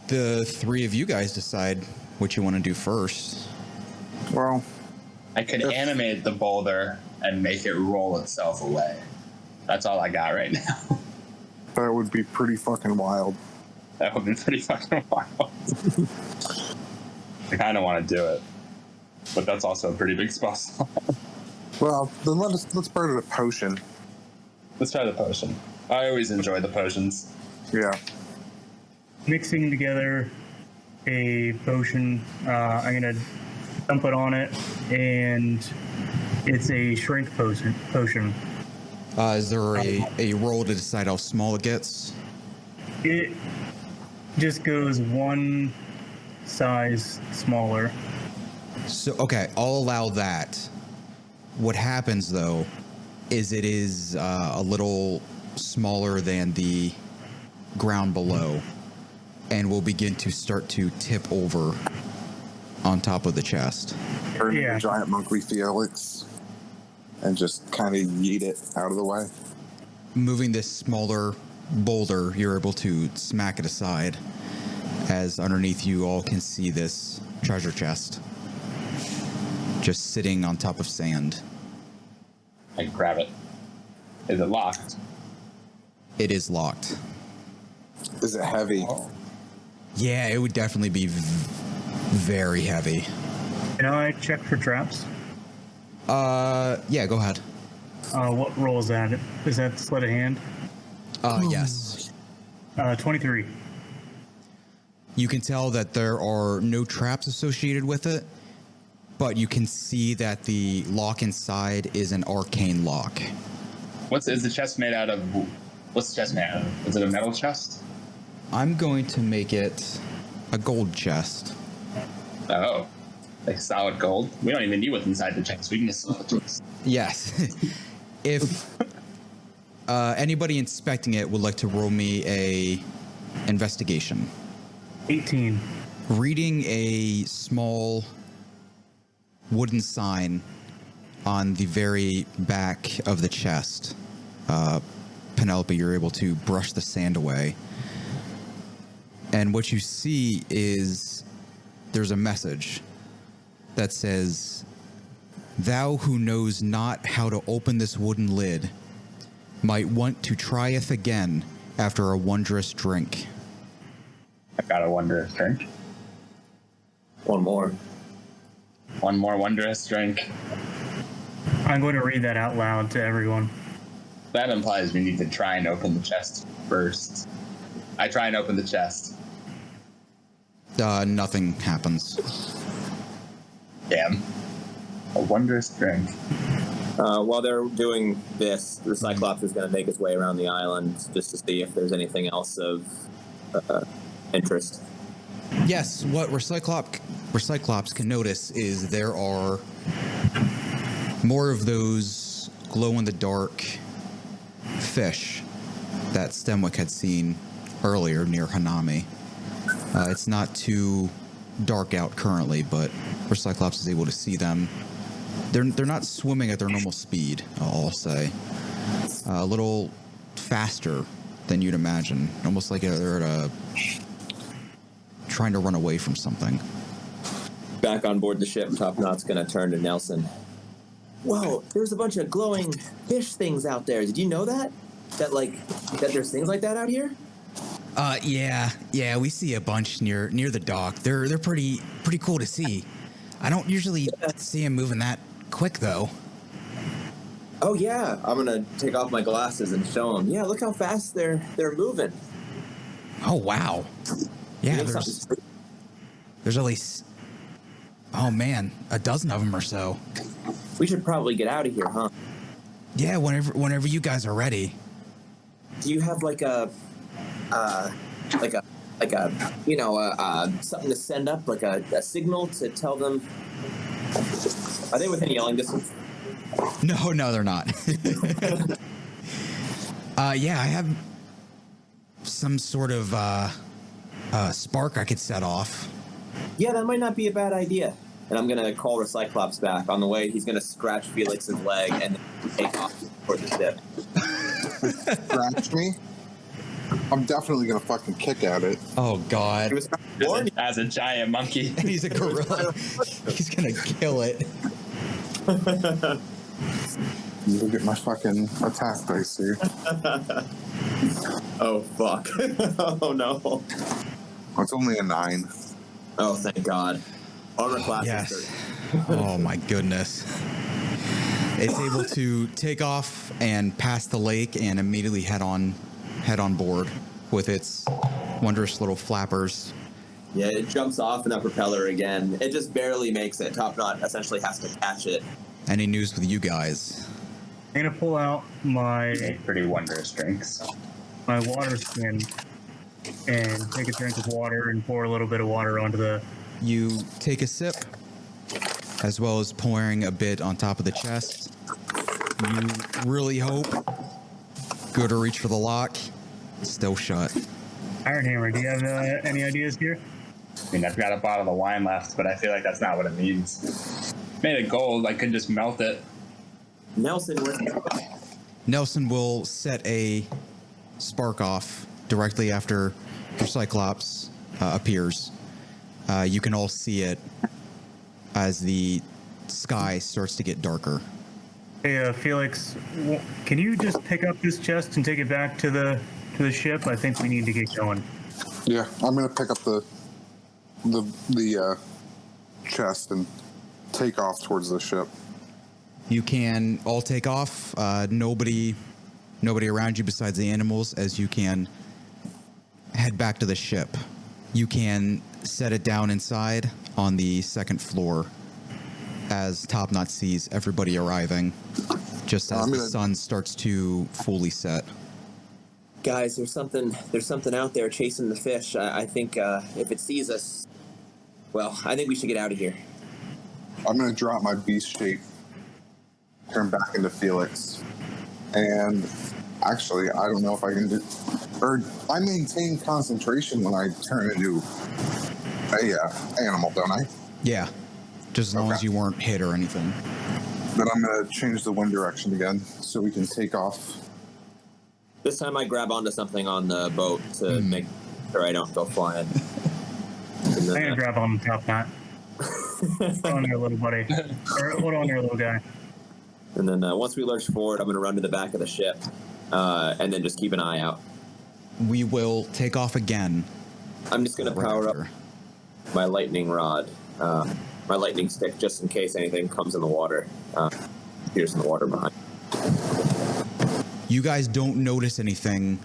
the three of you guys decide what you want to do first. Well, I could animate the boulder and make it roll itself away. That's all I got right now. that would be pretty fucking wild. That would be pretty fucking wild. I kind of want to do it, but that's also a pretty big spell slot. Well, then let's burn it a potion. Let's try the potion. I always enjoy the potions. Yeah. Mixing together a potion, I'm gonna dump it on it, and it's a shrink potion. Is there a roll to decide how small it gets? It just goes one size smaller. So, okay, I'll allow that. What happens, though, is it is a little smaller than the ground below and will begin to start to tip over on top of the chest. Turn into Yeah. giant monkey Felix and just kind of yeet it out of the way. Moving this smaller boulder, you're able to smack it aside as underneath you all can see this treasure chest just sitting on top of sand. I can grab it. Is it locked? It is locked. Is it heavy? Yeah, it would definitely be very heavy. Can I check for traps? Yeah, go ahead. What roll is that? Is that sleight of hand? Yes. 23. You can tell that there are no traps associated with it, but you can see that the lock inside is an arcane lock. Is the chest made out of? What's the chest made out of? Is it a metal chest? I'm going to make it a gold chest. Oh, like solid gold. We don't even need what's inside the chest. We can just sell the chest. Yes. If anybody inspecting it would like to roll me a investigation. 18. Reading a small wooden sign on the very back of the chest, Penelope, you're able to brush the sand away. And what you see is there's a message that says, "Thou who knows not how to open this wooden lid might want to trieth again after a wondrous drink." I got a wondrous drink. One more. One more wondrous drink. I'm going to read that out loud to everyone. That implies we need to try and open the chest first. I try and open the chest. Nothing happens. Damn. A wondrous drink. While they're doing this, the Cyclops is going to make its way around the island just to see if there's anything else of interest. Yes, what Recyclops can notice is there are more of those glow-in-the-dark fish that Stenwick had seen earlier near Hanami. It's not too dark out currently, but Recyclops is able to see them. They're not swimming at their normal speed, I'll say. A little faster than you'd imagine, almost like they're trying to run away from something. Back on board the ship, Top Knot's going to turn to Nelson. Whoa, there's a bunch of glowing fish things out there. Did you know that? That there's things like that out here? Yeah, we see a bunch near the dock. They're pretty cool to see. I don't usually see them moving that quick though. Oh yeah, I'm gonna take off my glasses and show them. Yeah, look how fast they're moving. Oh wow. Yeah, You think there's at least, oh man, a dozen of them or so. we should probably get out of here, huh? Yeah, whenever you guys are ready. Do you have like a something to send up, like a signal to tell them? Are they within yelling distance? No, they're not. Yeah, I have some sort of spark I could set off. Yeah, that might not be a bad idea. And I'm gonna call Recyclops back. On the way, he's gonna scratch Felix's leg and then take off toward the ship. Scratch me? I'm definitely gonna fucking kick at it. Oh God. He was warned. As a giant monkey. And he's a gorilla. He's gonna kill it. Look at my fucking attack dice here. Oh fuck! Oh no! It's only a 9. Oh thank God! Armor class. Yes. Is Oh my goodness. It's able to take off and pass the lake and immediately head on board with its wondrous little flappers. Yeah, it jumps off in that propeller again. It just barely makes it. Top Knot essentially has to catch it. Any news with you guys? I'm gonna pull out my Pretty wondrous drinks. water skin and take a drink of water and pour a little bit of water onto the. You take a sip, as well as pouring a bit on top of the chest. You really hope. Go to reach for the lock. Still shut. Iron Hammer, do you have any ideas here? I mean, I've got a bottle of wine left, but I feel like that's not what it means. Made of gold, I could just melt it. Nelson, Nelson will set a spark off directly after your Cyclops appears. You can all see it as the sky starts to get darker. Hey, Felix, can you just pick up this chest and take it back to the ship? I think we need to get going. Yeah, I'm gonna pick up the chest and take off towards the ship. You can all take off. Nobody around you besides the animals, as you can head back to the ship. You can set it down inside on the second floor as Top Knot sees everybody arriving just as the sun starts to fully set. guys, there's something out there chasing the fish. I think if it sees us, well, I think we should get out of here. I'm gonna drop my beast shape, turn back into Felix, and actually, I don't know if I can do. Or I maintain concentration when I turn into a animal, don't I? Yeah, just as long as you weren't hit or anything. Then I'm gonna change the wind direction again so we can take off. This time I grab onto something on the boat to make sure I don't go flying. I'm gonna grab on the Top Knot. Hold on there, little buddy. Or hold on there, little guy. And then once we lurch forward, I'm going to run to the back of the ship and then just keep an eye out. We will take off again. I'm just going to power up my lightning rod, my lightning stick, just in case anything comes in the water, appears in the water behind. You guys don't notice anything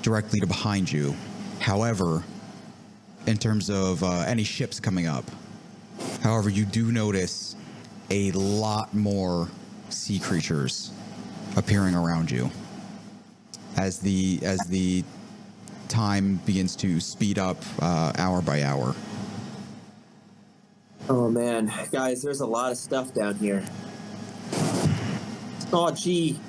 directly to behind you. However, in terms of any ships coming up. However, you do notice a lot more sea creatures appearing around you as the time begins to speed up hour by hour. Oh man, guys, there's a lot of stuff down here. Oh gee.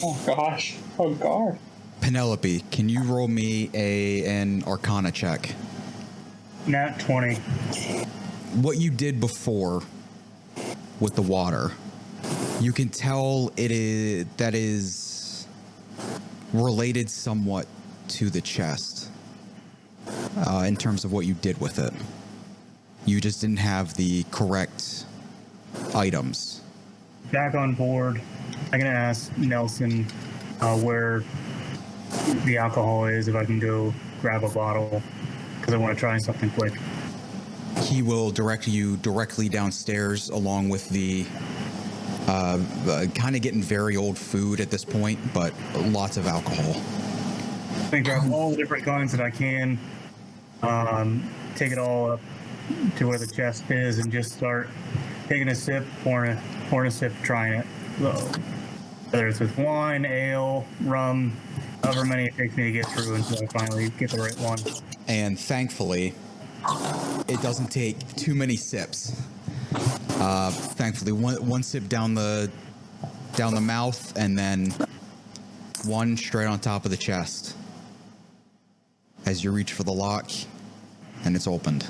Oh gosh. Oh god. Penelope, can you roll me an Arcana check? Nat 20. What you did before with the water, you can tell that is related somewhat to the chest in terms of what you did with it. You just didn't have the correct items. Back on board, I'm going to ask Nelson where the alcohol is, if I can go grab a bottle, because I want to try something quick. He will direct you directly downstairs along with the kind of getting very old food at this point, but lots of alcohol. I think grab all the different kinds that I can, take it all up to where the chest is, and just start taking a sip, pouring a sip, trying it. Whether it's with wine, ale, rum, however many it takes me to get through until I finally get the right one. And thankfully, it doesn't take too many sips. Thankfully, one sip down the mouth, and then one straight on top of the chest as you reach for the lock, and it's opened.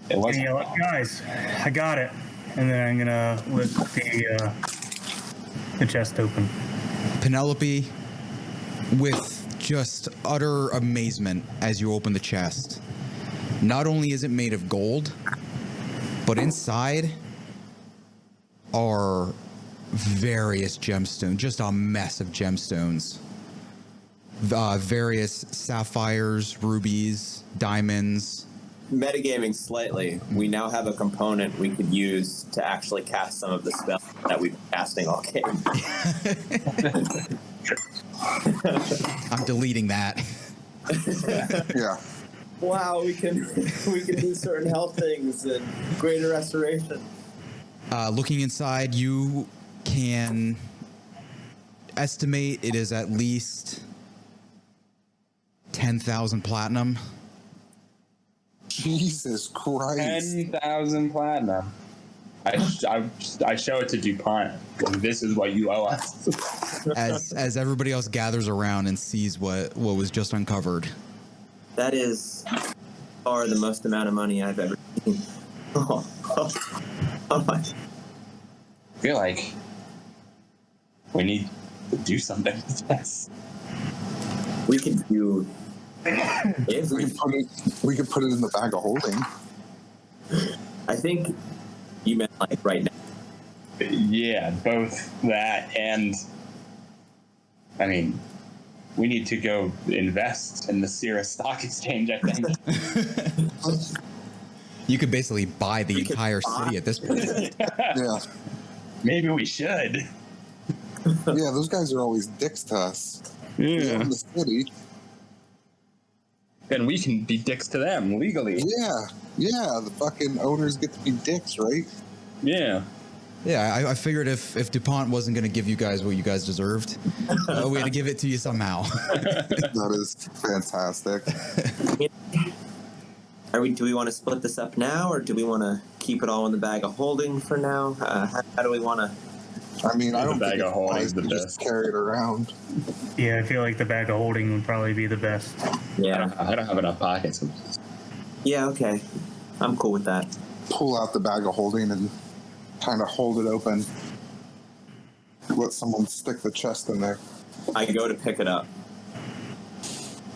It was And yell, guys, I got it. And then I'm gonna lift the chest open. Penelope, with just utter amazement as you open the chest, not only is it made of gold, but inside are various gemstones, just a mess of gemstones. Various sapphires, rubies, diamonds. Metagaming slightly, we now have a component we could use to actually cast some of the spells that we've been casting all game. I'm deleting that. Yeah. Wow, we can do certain health things and greater restoration. Looking inside, you can estimate it is at least 10,000 platinum. Jesus Christ. 10,000 platinum. I show it to DuPont. This is what you owe us. As everybody else gathers around and sees what was just uncovered. That is far the most amount of money I've ever seen. Oh my. I feel like we need to do something with this. We could do We could put it in the bag of holding. I think you meant like right now. Yeah, both that and, I mean, we need to go invest in the Sierra Stock Exchange, I think. You could basically buy the entire city at this point. Yeah. Maybe we should. Yeah, those guys are always dicks to us. We own the city. Then we can be dicks to them legally. Yeah, the fucking owners get to be dicks, right? Yeah. Yeah, I figured if DuPont wasn't going to give you guys what you guys deserved, we had to give it to you somehow. That is fantastic. Do we want to split this up now, or do we want to keep it all in the bag of holding for now? How do we want to? I mean, I don't bag think of it's holding wise is the to just best. carry it around. Yeah, I feel like the bag of holding would probably be the best. Yeah. I don't have enough pockets. Yeah. Okay. I'm cool with that. Pull out the bag of holding and kind of hold it open. Let someone stick the chest in there. I go to pick it up,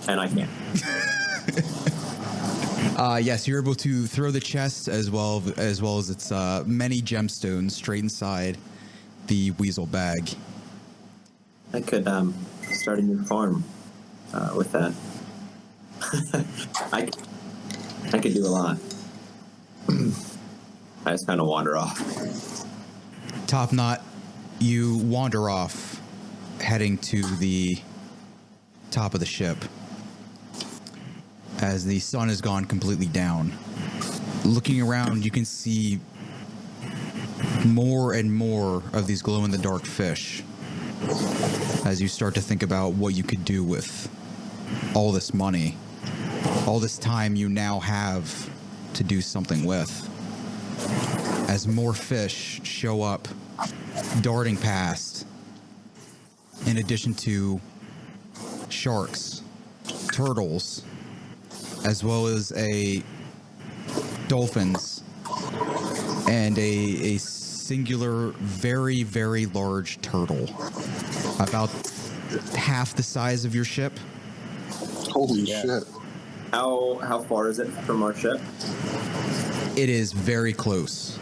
and I can't. Yes, you're able to throw the chest as well as its many gemstones straight inside the weasel bag. I could start a new farm with that. I could do a lot. I just kind of wander off. Top Knot, you wander off, heading to the top of the ship. as the sun has gone completely down. Looking around, you can see more and more of these glow-in-the-dark fish as you start to think about what you could do with all this money, all this time you now have to do something with. As more fish show up, darting past, in addition to sharks, turtles, as well as dolphins, and a singular, very, very large turtle, about half the size of your ship. Holy Yeah. shit. How far is it from our ship? It is very close.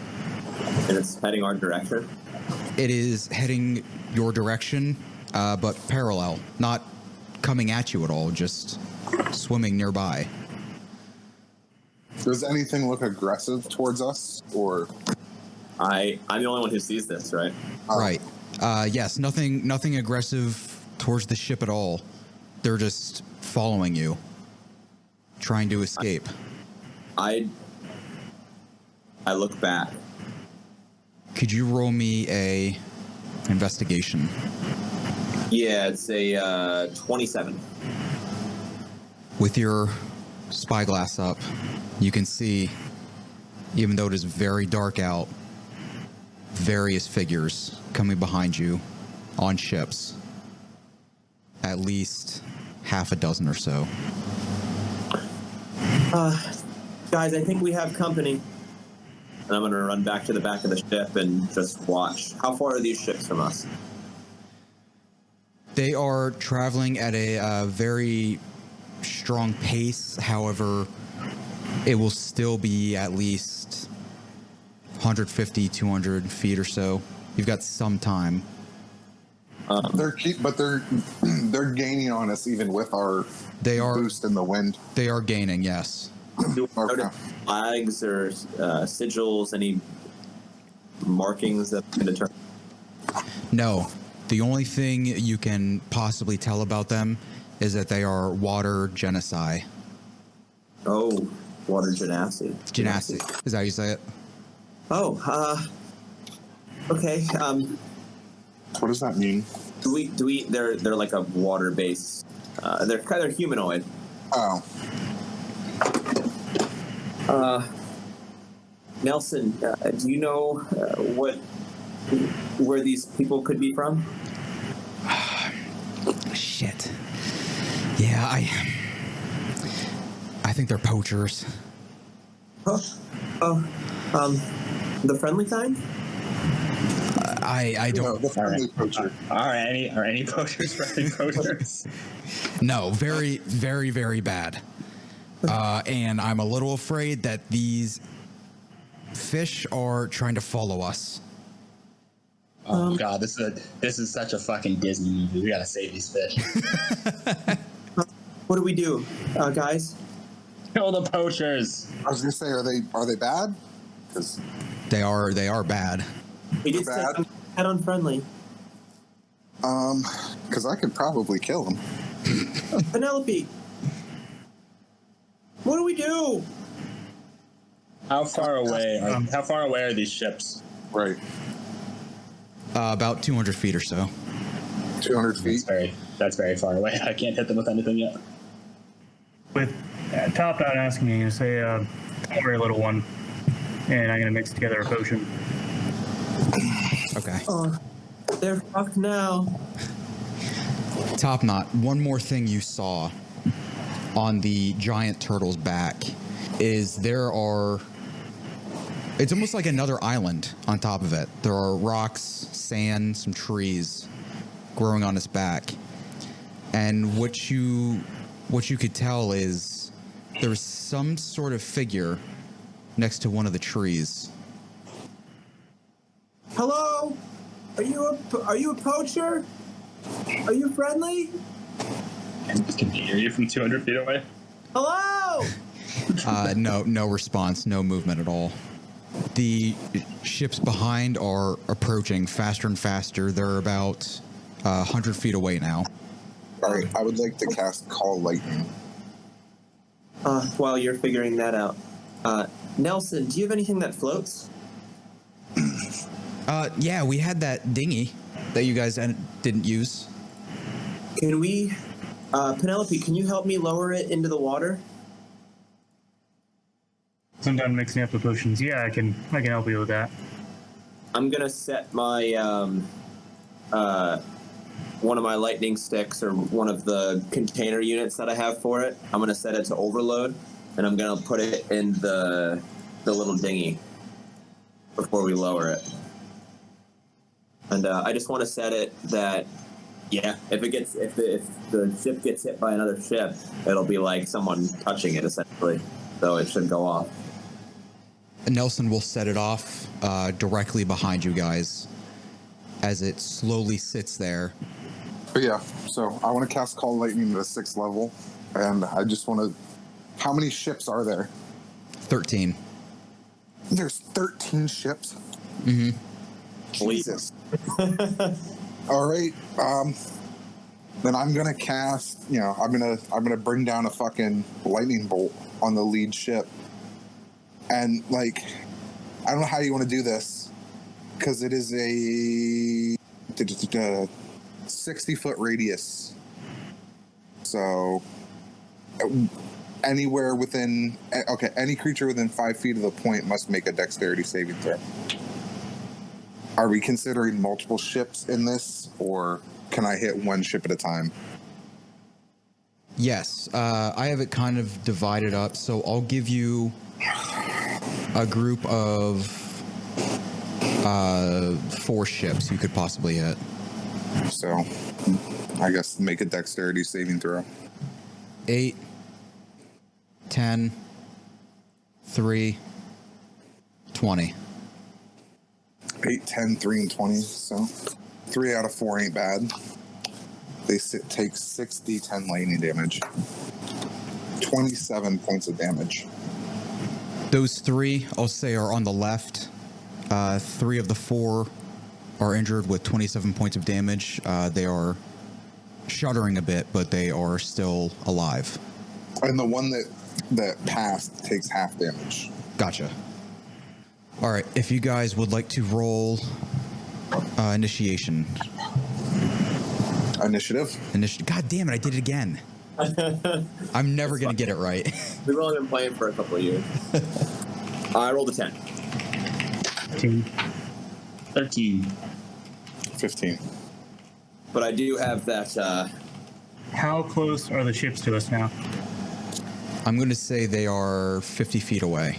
And it's heading our direction? It is heading your direction, but parallel, not coming at you at all, just swimming nearby. Does anything look aggressive towards us, or? I'm the only one who sees this, right? Right. Yes, nothing aggressive towards the ship at all. They're just following you, trying to escape. I look back. Could you roll me a investigation? Yeah, it's a 27. With your spyglass up, you can see, even though it is very dark out, various figures coming behind you on ships. At least half a dozen or so. Guys, I think we have company. And I'm going to run back to the back of the ship and just watch. How far are these ships from us? They are traveling at a very strong pace. However, it will still be at least 150, 200 feet or so. You've got some time. They're gaining on us even with our boost in the wind. They are gaining, yes. Do we Okay. notice flags or sigils, any markings that can determine? No. The only thing you can possibly tell about them is that they are water genasi. Oh, water genasi. Genasi. Is that how you say it? Oh, okay. What does that mean? Do we? They're like a water base. They're kind of humanoid. Oh, Nelson, do you know where these people could be from? Shit. Yeah, I think they're poachers. The friendly kind? I no, don't. the friendly poacher. Are any poachers friendly poachers? No, very, very, very bad. And I'm a little afraid that these fish are trying to follow us. Oh god, this is such a fucking Disney movie. We gotta save these fish. What do we do, guys? Kill the poachers. I was gonna say, are they bad? Because They are bad. We did They're say bad. head unfriendly. because I could probably kill them. Penelope, what do we do? How far away are these ships? Right, About 200 feet or so. 200 feet. That's very far away. I can't hit them with anything yet. With Top Out asking you to say, don't worry, little one, and I'm going to mix together a potion. Okay. Oh, they're fucked now. Top Knot, one more thing you saw on the giant turtle's back is it's almost like another island on top of it. There are rocks, sand, some trees growing on its back. And what you could tell is there's some sort of figure next to one of the trees. Hello? Are you a poacher? Are you friendly? And can hear you from 200 feet away. Hello? No response, no movement at all. The ships behind are approaching faster and faster. They're about 100 feet away now. All right, I would like to cast Call Lightning. While you're figuring that out, Nelson, do you have anything that floats? Yeah, we had that dinghy that you guys didn't use. Can we, Penelope? Can you help me lower it into the water? Sometimes mixing up the potions. Yeah, I can help you with that. I'm gonna set my one of my lightning sticks or one of the container units that I have for it. I'm gonna set it to overload, and I'm gonna put it in the little dinghy before we lower it. And I just want to set it that, yeah, if the ship gets hit by another ship, it'll be like someone touching it essentially, so it should go off. Nelson will set it off directly behind you guys as it slowly sits there. But yeah, so I want to cast Call Lightning to the 6th level, and I just want to. How many ships are there? 13. There's 13 ships. Mm-hmm. Jesus. All right. Then I'm gonna cast. I'm gonna bring down a fucking lightning bolt on the lead ship, and I don't know how you want to do this, because it is a 60-foot radius. So anywhere within any creature within 5 feet of the point must make a dexterity saving throw. Are we considering multiple ships in this, or can I hit one ship at a time? Yes, I have it kind of divided up, so I'll give you a group of 4 ships you could possibly hit. So I guess make a dexterity saving throw. 8, 10, 3, 20. 8, 10, 3, and 20. So 3 out of 4 ain't bad. They take 6d10 lightning damage. 27 points of damage. Those 3, I'll say, are on the left. 3 of the 4 are injured with 27 points of damage. They are shuddering a bit, but they are still alive. And the one that passed takes half damage. Gotcha. All right, if you guys would like to roll initiation. Initiative? God damn it, I did it again. I'm never going to get it right. We've only been playing for a couple of years. I rolled a 10. 13. 15. But I do have that. How close are the ships to us now? I'm going to say they are 50 feet away.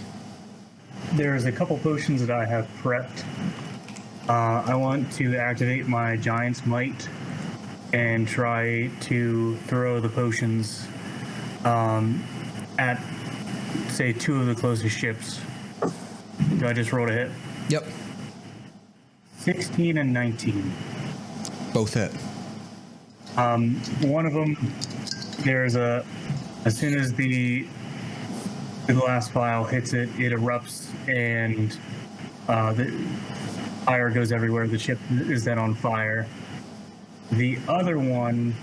There's a couple potions that I have prepped. I want to activate my Giant's Might and try to throw the potions at, say, 2 of the closest ships. Do I just roll a hit? Yep. 16 and 19. Both hit. One of them, as soon as the glass vial hits it, it erupts and the fire goes everywhere. The ship is then on fire. The other one,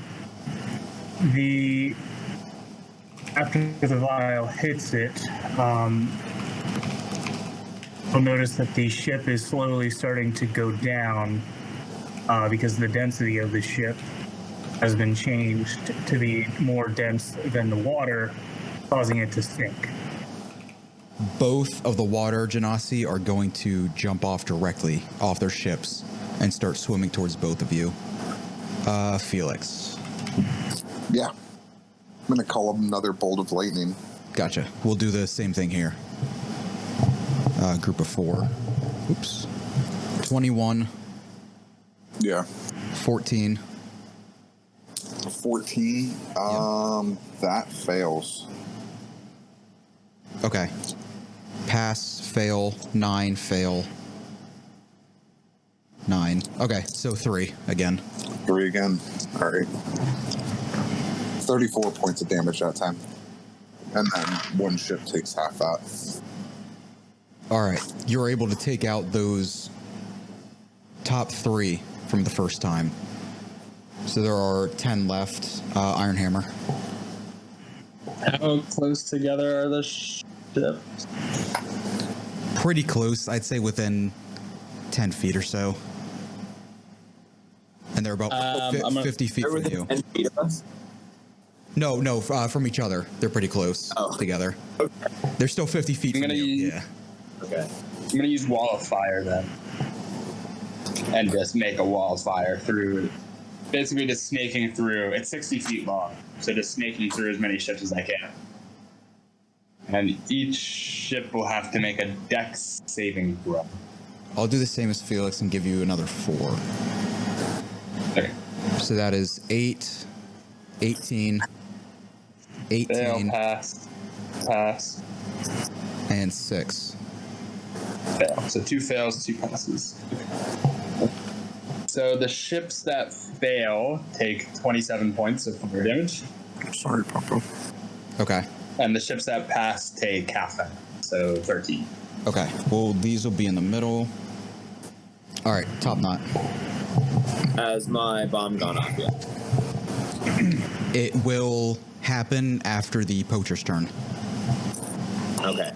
after the vial hits it, you'll notice that the ship is slowly starting to go down because the density of the ship has been changed to be more dense than the water, causing it to sink. Both of the water genasi are going to jump off directly off their ships and start swimming towards both of you. Felix. Yeah. I'm going to call him another bolt of lightning. Gotcha. We'll do the same thing here. Group of 4. Oops. 21. Yeah. 14. 14. That fails. Okay. Pass, fail, 9, fail. 9. Okay, so 3 again. 3 again. All right. 34 points of damage that time. And then one ship takes half that. All right. You're able to take out those top 3 from the first time. So there are 10 left. Iron Hammer. How close together are the ships? Pretty close, I'd say within 10 feet or so. And they're about 50 feet They're from within you. 10 feet of us? No, from each other. They're pretty close together. Okay. They're still 50 feet I'm from gonna you. use- Yeah. Okay. I'm gonna use wall of fire then, and just make a wall of fire through. Basically, just snaking through. It's 60 feet long, so just snaking through as many ships as I can. And each ship will have to make a dex saving throw. I'll do the same as Felix and give you another 4. Okay. So that is 8, 18, Fail, 18, pass, and 6. fail. So 2 fails, 2 passes. So the ships that fail take 27 points of fire damage, Sorry, Papa. Okay. and the ships that pass take half that, so 13. Okay. Well, these will be in the middle. All right. Top knot. Has my bomb gone off yet? It will happen after the poacher's turn. Okay.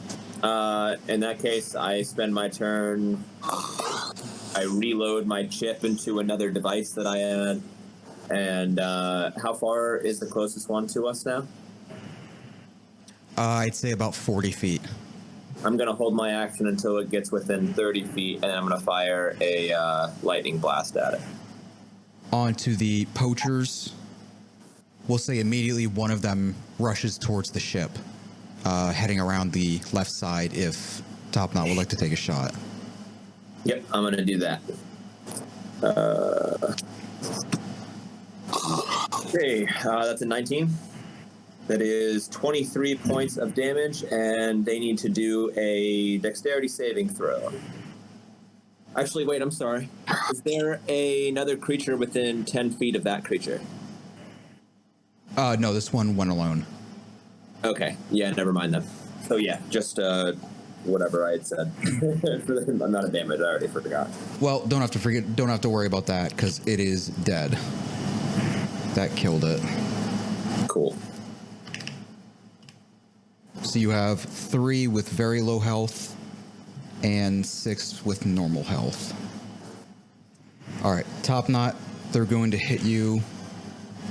In that case, I spend my turn. I reload my chip into another device that I had. And how far is the closest one to us now? I'd say about 40 feet. I'm going to hold my action until it gets within 30 feet, and I'm going to fire a lightning blast at it. Onto the poachers. We'll say immediately one of them rushes towards the ship, heading around the left side if Top Knot would like to take a shot. Yep, I'm going to do that. Okay, that's a 19. That is 23 points of damage, and they need to do a dexterity saving throw. Actually, wait, I'm sorry. Is there another creature within 10 feet of that creature? No, this one went alone. Okay, yeah, never mind then. So yeah, just whatever I had said. For the amount of damage, I already forgot. Well, don't have to worry about that because it is dead. That killed it. Cool. So you have 3 with very low health and 6 with normal health. All right, Top Knot, they're going to hit you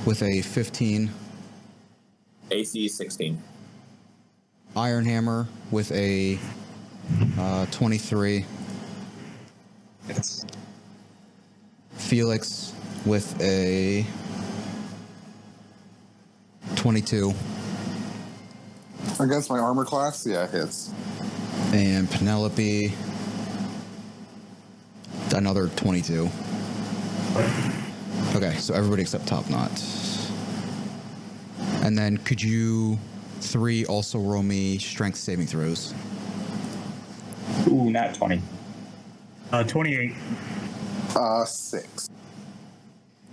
with a 15. AC 16. Iron Hammer with a 23. It's Felix with a 22. Against my armor class, yeah, it hits. And Penelope, another 22. Okay, so everybody except Top Knot. And then could you 3 also roll me strength saving throws? ooh, not 20. 28. 6.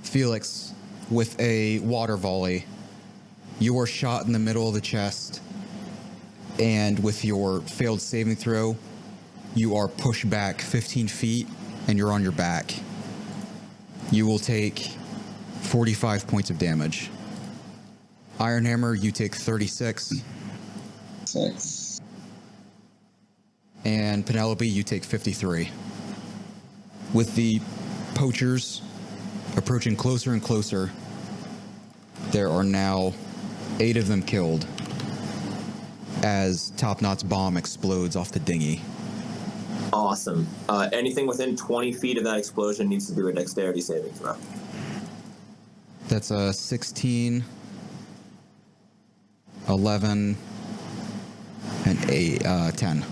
Felix, with a water volley, you are shot in the middle of the chest, and with your failed saving throw, you are pushed back 15 feet, and you're on your back. You will take 45 points of damage. Iron Hammer, you take 36. 6. And Penelope, you take 53. With the poachers approaching closer and closer, there are now 8 of them killed as Top Knot's bomb explodes off the dinghy. Awesome. Anything within 20 feet of that explosion needs to do a dexterity saving throw. That's a 16, 11, and 10.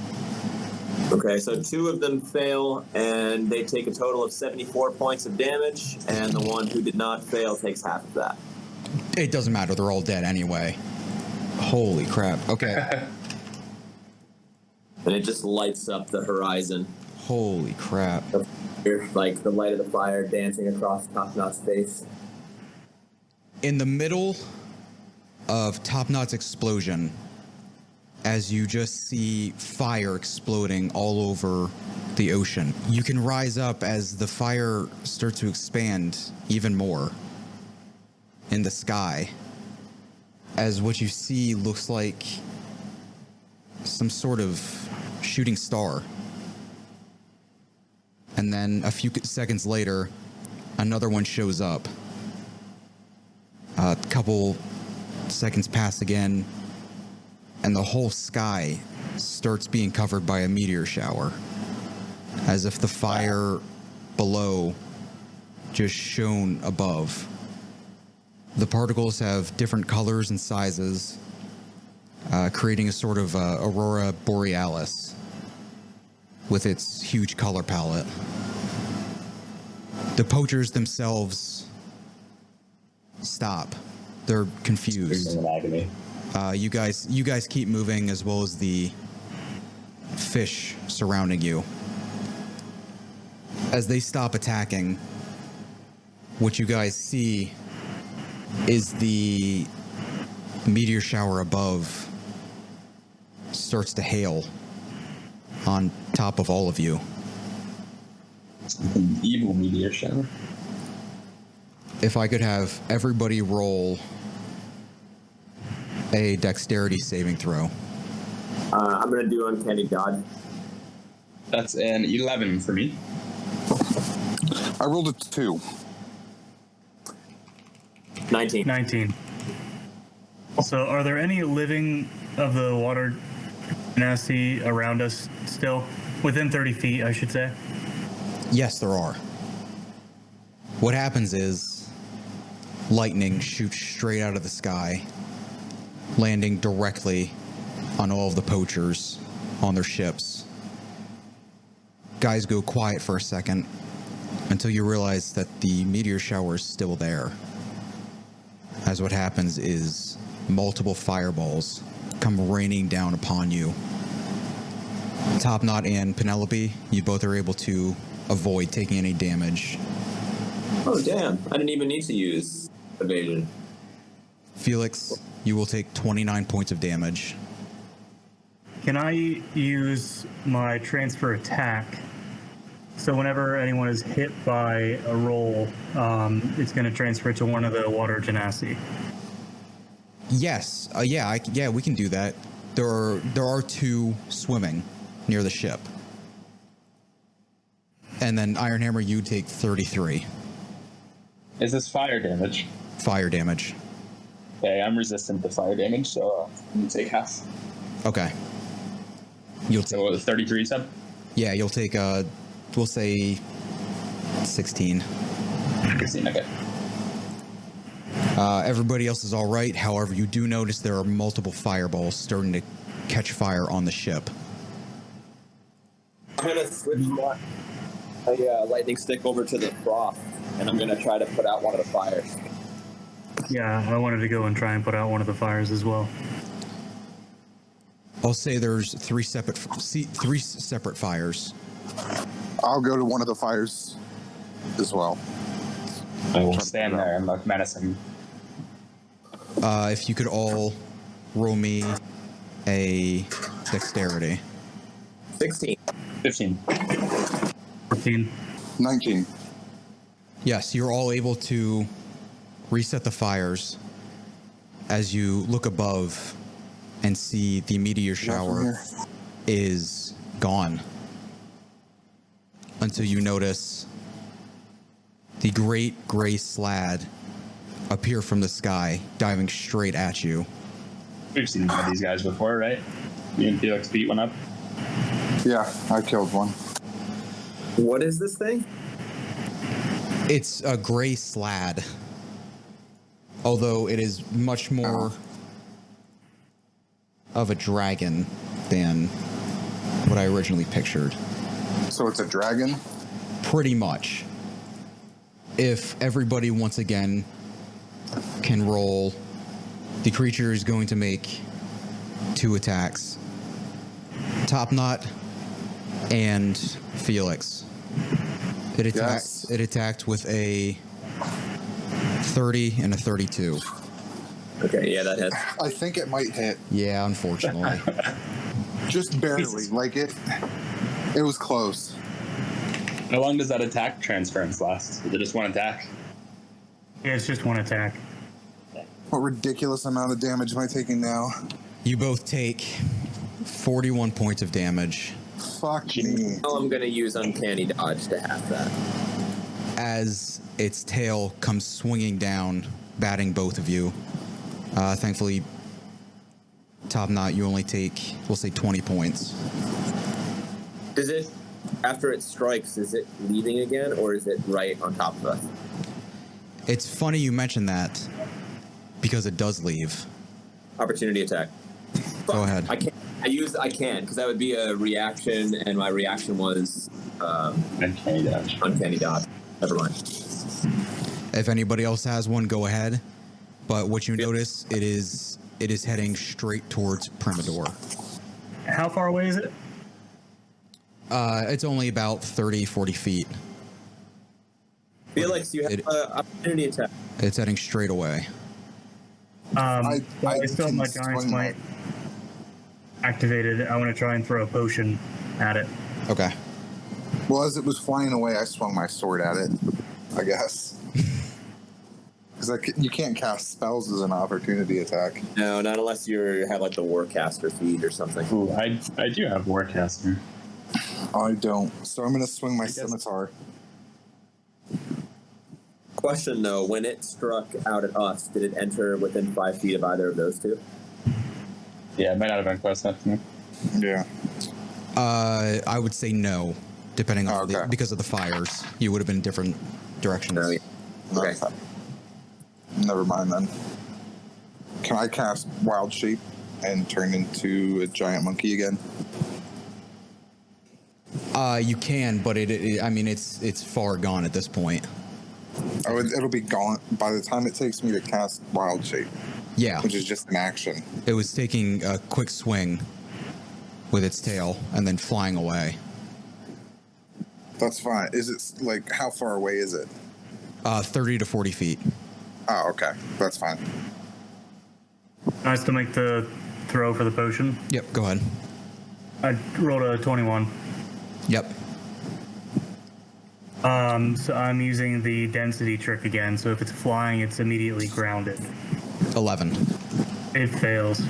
Okay, so 2 of them fail, and they take a total of 74 points of damage, and the one who did not fail takes half of that. It doesn't matter, they're all dead anyway. Holy crap. Okay. And it just lights up the horizon. Holy crap. Like the light of the fire dancing across Top Knot's face. In the middle of Top Knot's explosion, as you just see fire exploding all over the ocean, you can rise up as the fire starts to expand even more in the sky. as what you see looks like some sort of shooting star. And then a few seconds later, another one shows up. A couple seconds pass again, and the whole sky starts being covered by a meteor shower, as if the fire below just shone above. The particles have different colors and sizes, creating a sort of aurora borealis with its huge color palette. The poachers themselves stop. They're confused. In agony. You guys keep moving, as well as the fish surrounding you. As they stop attacking, what you guys see is the meteor shower above starts to hail on top of all of you. An evil meteor shower. If I could have everybody roll a dexterity saving throw. I'm gonna do uncanny dodge. That's an 11 for me. I rolled a 2. 19. 19. So, are there any living of the water genasi around us still? Within 30 feet, I should say. Yes, there are. What happens is lightning shoots straight out of the sky, landing directly on all of the poachers on their ships. Guys go quiet for a second until you realize that the meteor shower is still there. As what happens is multiple fireballs come raining down upon you. Topknot and Penelope, you both are able to avoid taking any damage. Oh, damn. I didn't even need to use evasion. Felix, you will take 29 points of damage. Can I use my transfer attack? So whenever anyone is hit by a roll, it's going to transfer to one of the water genasi. Yes, yeah, we can do that. There are 2 swimming near the ship. And then Ironhammer, you take 33 Is this fire damage? fire damage. Okay, I'm resistant to fire damage, so I'm gonna take half. Okay. You'll So what was 33 you said? yeah, you'll take we'll say 16. 16, okay. Everybody else is all right. However, you do notice there are multiple fireballs starting to catch fire on the ship. I'm gonna switch my lightning stick over to the froth, and I'm gonna try to put out one of the fires. Yeah, I wanted to go and try and put out one of the fires as well. I'll say there's 3 separate fires. I'll go to one of the fires as well. I will stand there and look menacing. If you could all roll me a dexterity. 16. 15. 14. 19. Yes, you're all able to reset the fires as you look above and see the meteor shower is gone. Until you notice the great gray slad appear from the sky, diving straight at you. We've seen one of these guys before, right? Me and Felix beat one up. Yeah, I killed one. What is this thing? It's a gray slad, although it is much more of a dragon than what I originally pictured. So it's a dragon? Pretty much. If everybody once again can roll, the creature is going to make 2 attacks. Topknot and Felix. It attacked with a 30 and a 32. Okay, yeah, that hits. I think it might hit. Yeah, unfortunately. Just barely. Like it was close. How long does that attack transference last? Is it just one attack? Yeah, it's just one attack. What ridiculous amount of damage am I taking now? You both take 41 points of damage Fuck me. Now I'm gonna use Uncanny Dodge to half that. as its tail comes swinging down, batting both of you. Thankfully, Top Knot, you only take, we'll say, 20 points. Does it, after it strikes, is it leaving again, or is it right on top of us? It's funny you mention that because it does leave. Opportunity attack. Go ahead. I can because that would be a reaction, and my reaction was Uncanny Dodge. Uncanny Dodge. Never mind. If anybody else has one, go ahead. But what you Yep. notice, it is heading straight towards Primador. How far away is it? It's only about 30, 40 feet. Felix, you have It- opportunity attack. It's heading straight away. I still have can my giant swing smite activated. I want to try and throw a potion at it. Okay. Well, as it was flying away, I swung my sword at it, I guess. Because you can't cast spells as an opportunity attack. No, not unless you have like the Warcaster feed or something. Ooh, I do have Warcaster. I don't. So I'm going to swing my guess- scimitar. Question though, when it struck out at us, did it enter within 5 feet of either of those two? Yeah, it might not have been close enough to me. Yeah. I would say no, depending on Okay. because of the fires. You would have been in different directions. No, yeah. Okay. Never mind then. Can I cast Wild Shape and turn into a giant monkey again? You can, but it's far gone at this point. Oh, it'll be gone by the time it takes me to cast Wild Shape, Yeah, which is just an action. it was taking a quick swing with its tail and then flying away. That's fine. Is it like how far away is it? 30 to 40 feet. Oh, okay. That's fine. Nice to make the throw for the potion. Yep, go ahead. I rolled a 21. Yep. So I'm using the density trick again. So if it's flying, it's immediately grounded. 11. It fails.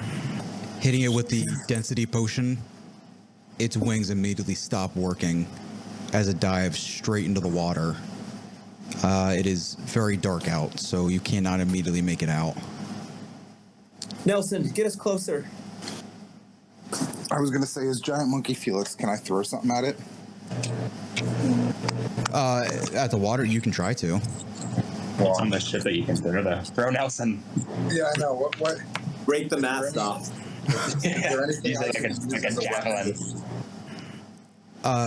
Hitting it with the density potion, its wings immediately stop working as it dives straight into the water. It is very dark out, so you cannot immediately make it out. Nelson, get us closer. I was gonna say, as giant monkey Felix, can I throw something at it? At the water, you can try to. Well, some of the shit that you can throw Nelson. Yeah, I know. What? Break the mast off. there anything Use I it can like a use as a javelin.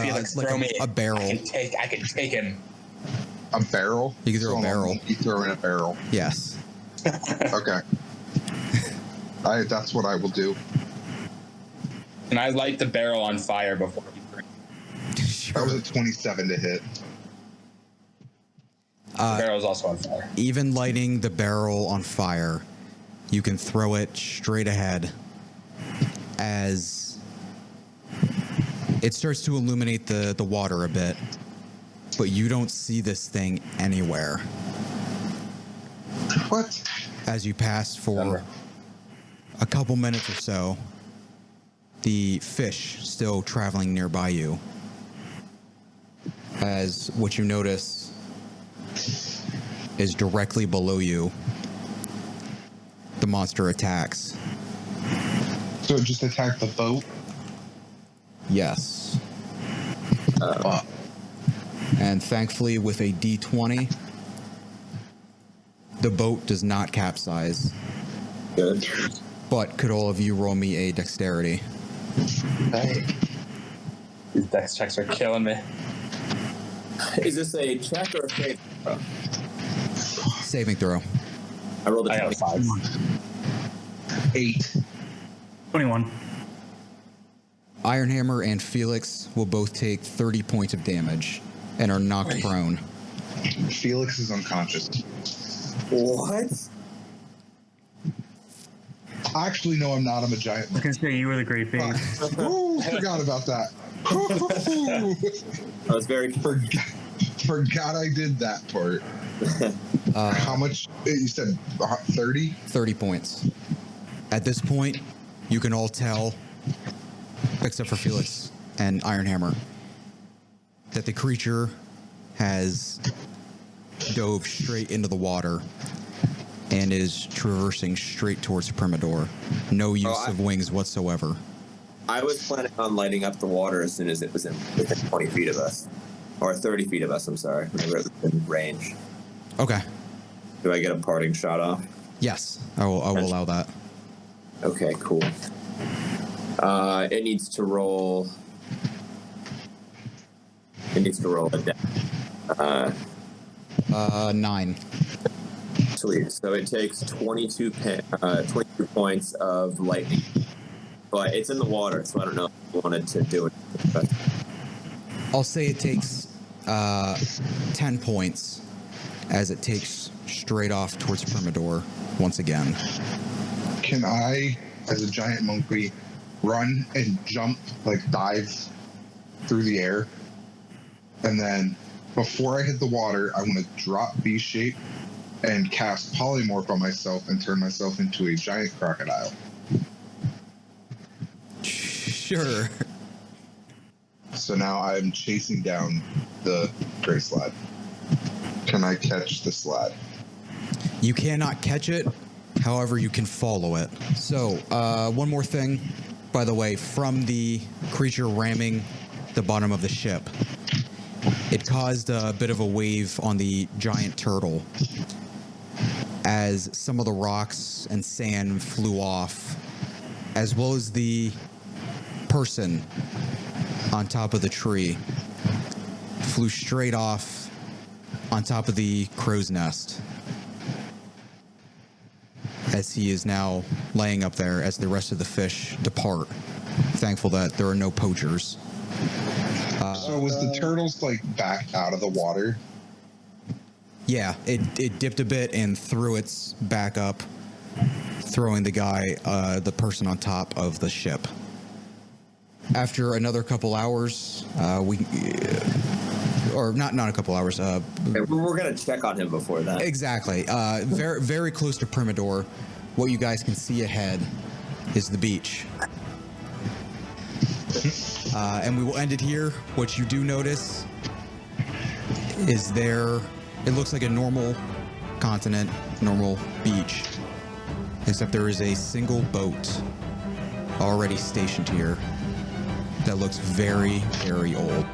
Felix, Like throw me. a barrel. I can take him. A barrel? You can throw a barrel. You throw in a barrel. Yes. Okay. That's what I will do. And I light the barrel on fire before he brings That was a 27 to hit. the barrel is also on fire. Even lighting the barrel on fire, you can throw it straight ahead as it starts to illuminate the water a bit, but you don't see this thing anywhere. What? As you pass for Remember. a couple minutes or so, the fish still traveling nearby you, as what you notice is directly below you, the monster attacks. So it just attacked the boat? Yes. Fuck. And thankfully, with a D20, the boat does not capsize. Good. But could all of you roll me a dexterity? Hey. These dex checks are killing me. Is this a check or a save? Saving throw. I rolled a I got a 20. 5. 8. 21. Ironhammer and Felix will both take 30 points of damage and are knocked prone. Felix is unconscious. What? Actually, no, I'm not. I'm a giant. I was gonna say you were the great bane. Ooh, forgot about that. I was very. Forgot I did that part. How much? You said 30? 30 points. At this point, you can all tell, except for Felix and Ironhammer, that the creature has dove straight into the water and is traversing straight towards Primador. No use of wings whatsoever. I was planning on lighting up the water as soon as it was within 20 feet of us. Or 30 feet of us, I'm sorry. Whenever it was in range. Okay. Do I get a parting shot off? Yes, I will allow that. Okay, cool. It needs to roll... It needs to roll a death. 9. Sweet. So it takes 22 points of lightning. But it's in the water, so I don't know if you wanted to do it. But I'll say it takes 10 points as it takes straight off towards Primador once again. Can I, as a giant monkey, run and jump, like dive through the air? And then before I hit the water, I want to drop V-shape and cast polymorph on myself and turn myself into a giant crocodile. Sure. So now I'm chasing down the gray slide. Can I catch the slide? You cannot catch it, however, you can follow it. So, one more thing, by the way, from the creature ramming the bottom of the ship, it caused a bit of a wave on the giant turtle as some of the rocks and sand flew off, as well as the person on top of the tree flew straight off on top of the crow's nest, as he is now laying up there as the rest of the fish depart. Thankful that there are no poachers. So was the turtles like back out of the water? Yeah, it dipped a bit and threw its back up, throwing the guy, the person on top of the ship. After another couple hours, or not a couple hours. we're going to check on him before that. Exactly. Very, very close to Primador. What you guys can see ahead is the beach. And we will end it here. What you do notice is it looks like a normal continent, normal beach, except there is a single boat already stationed here that looks very, very old.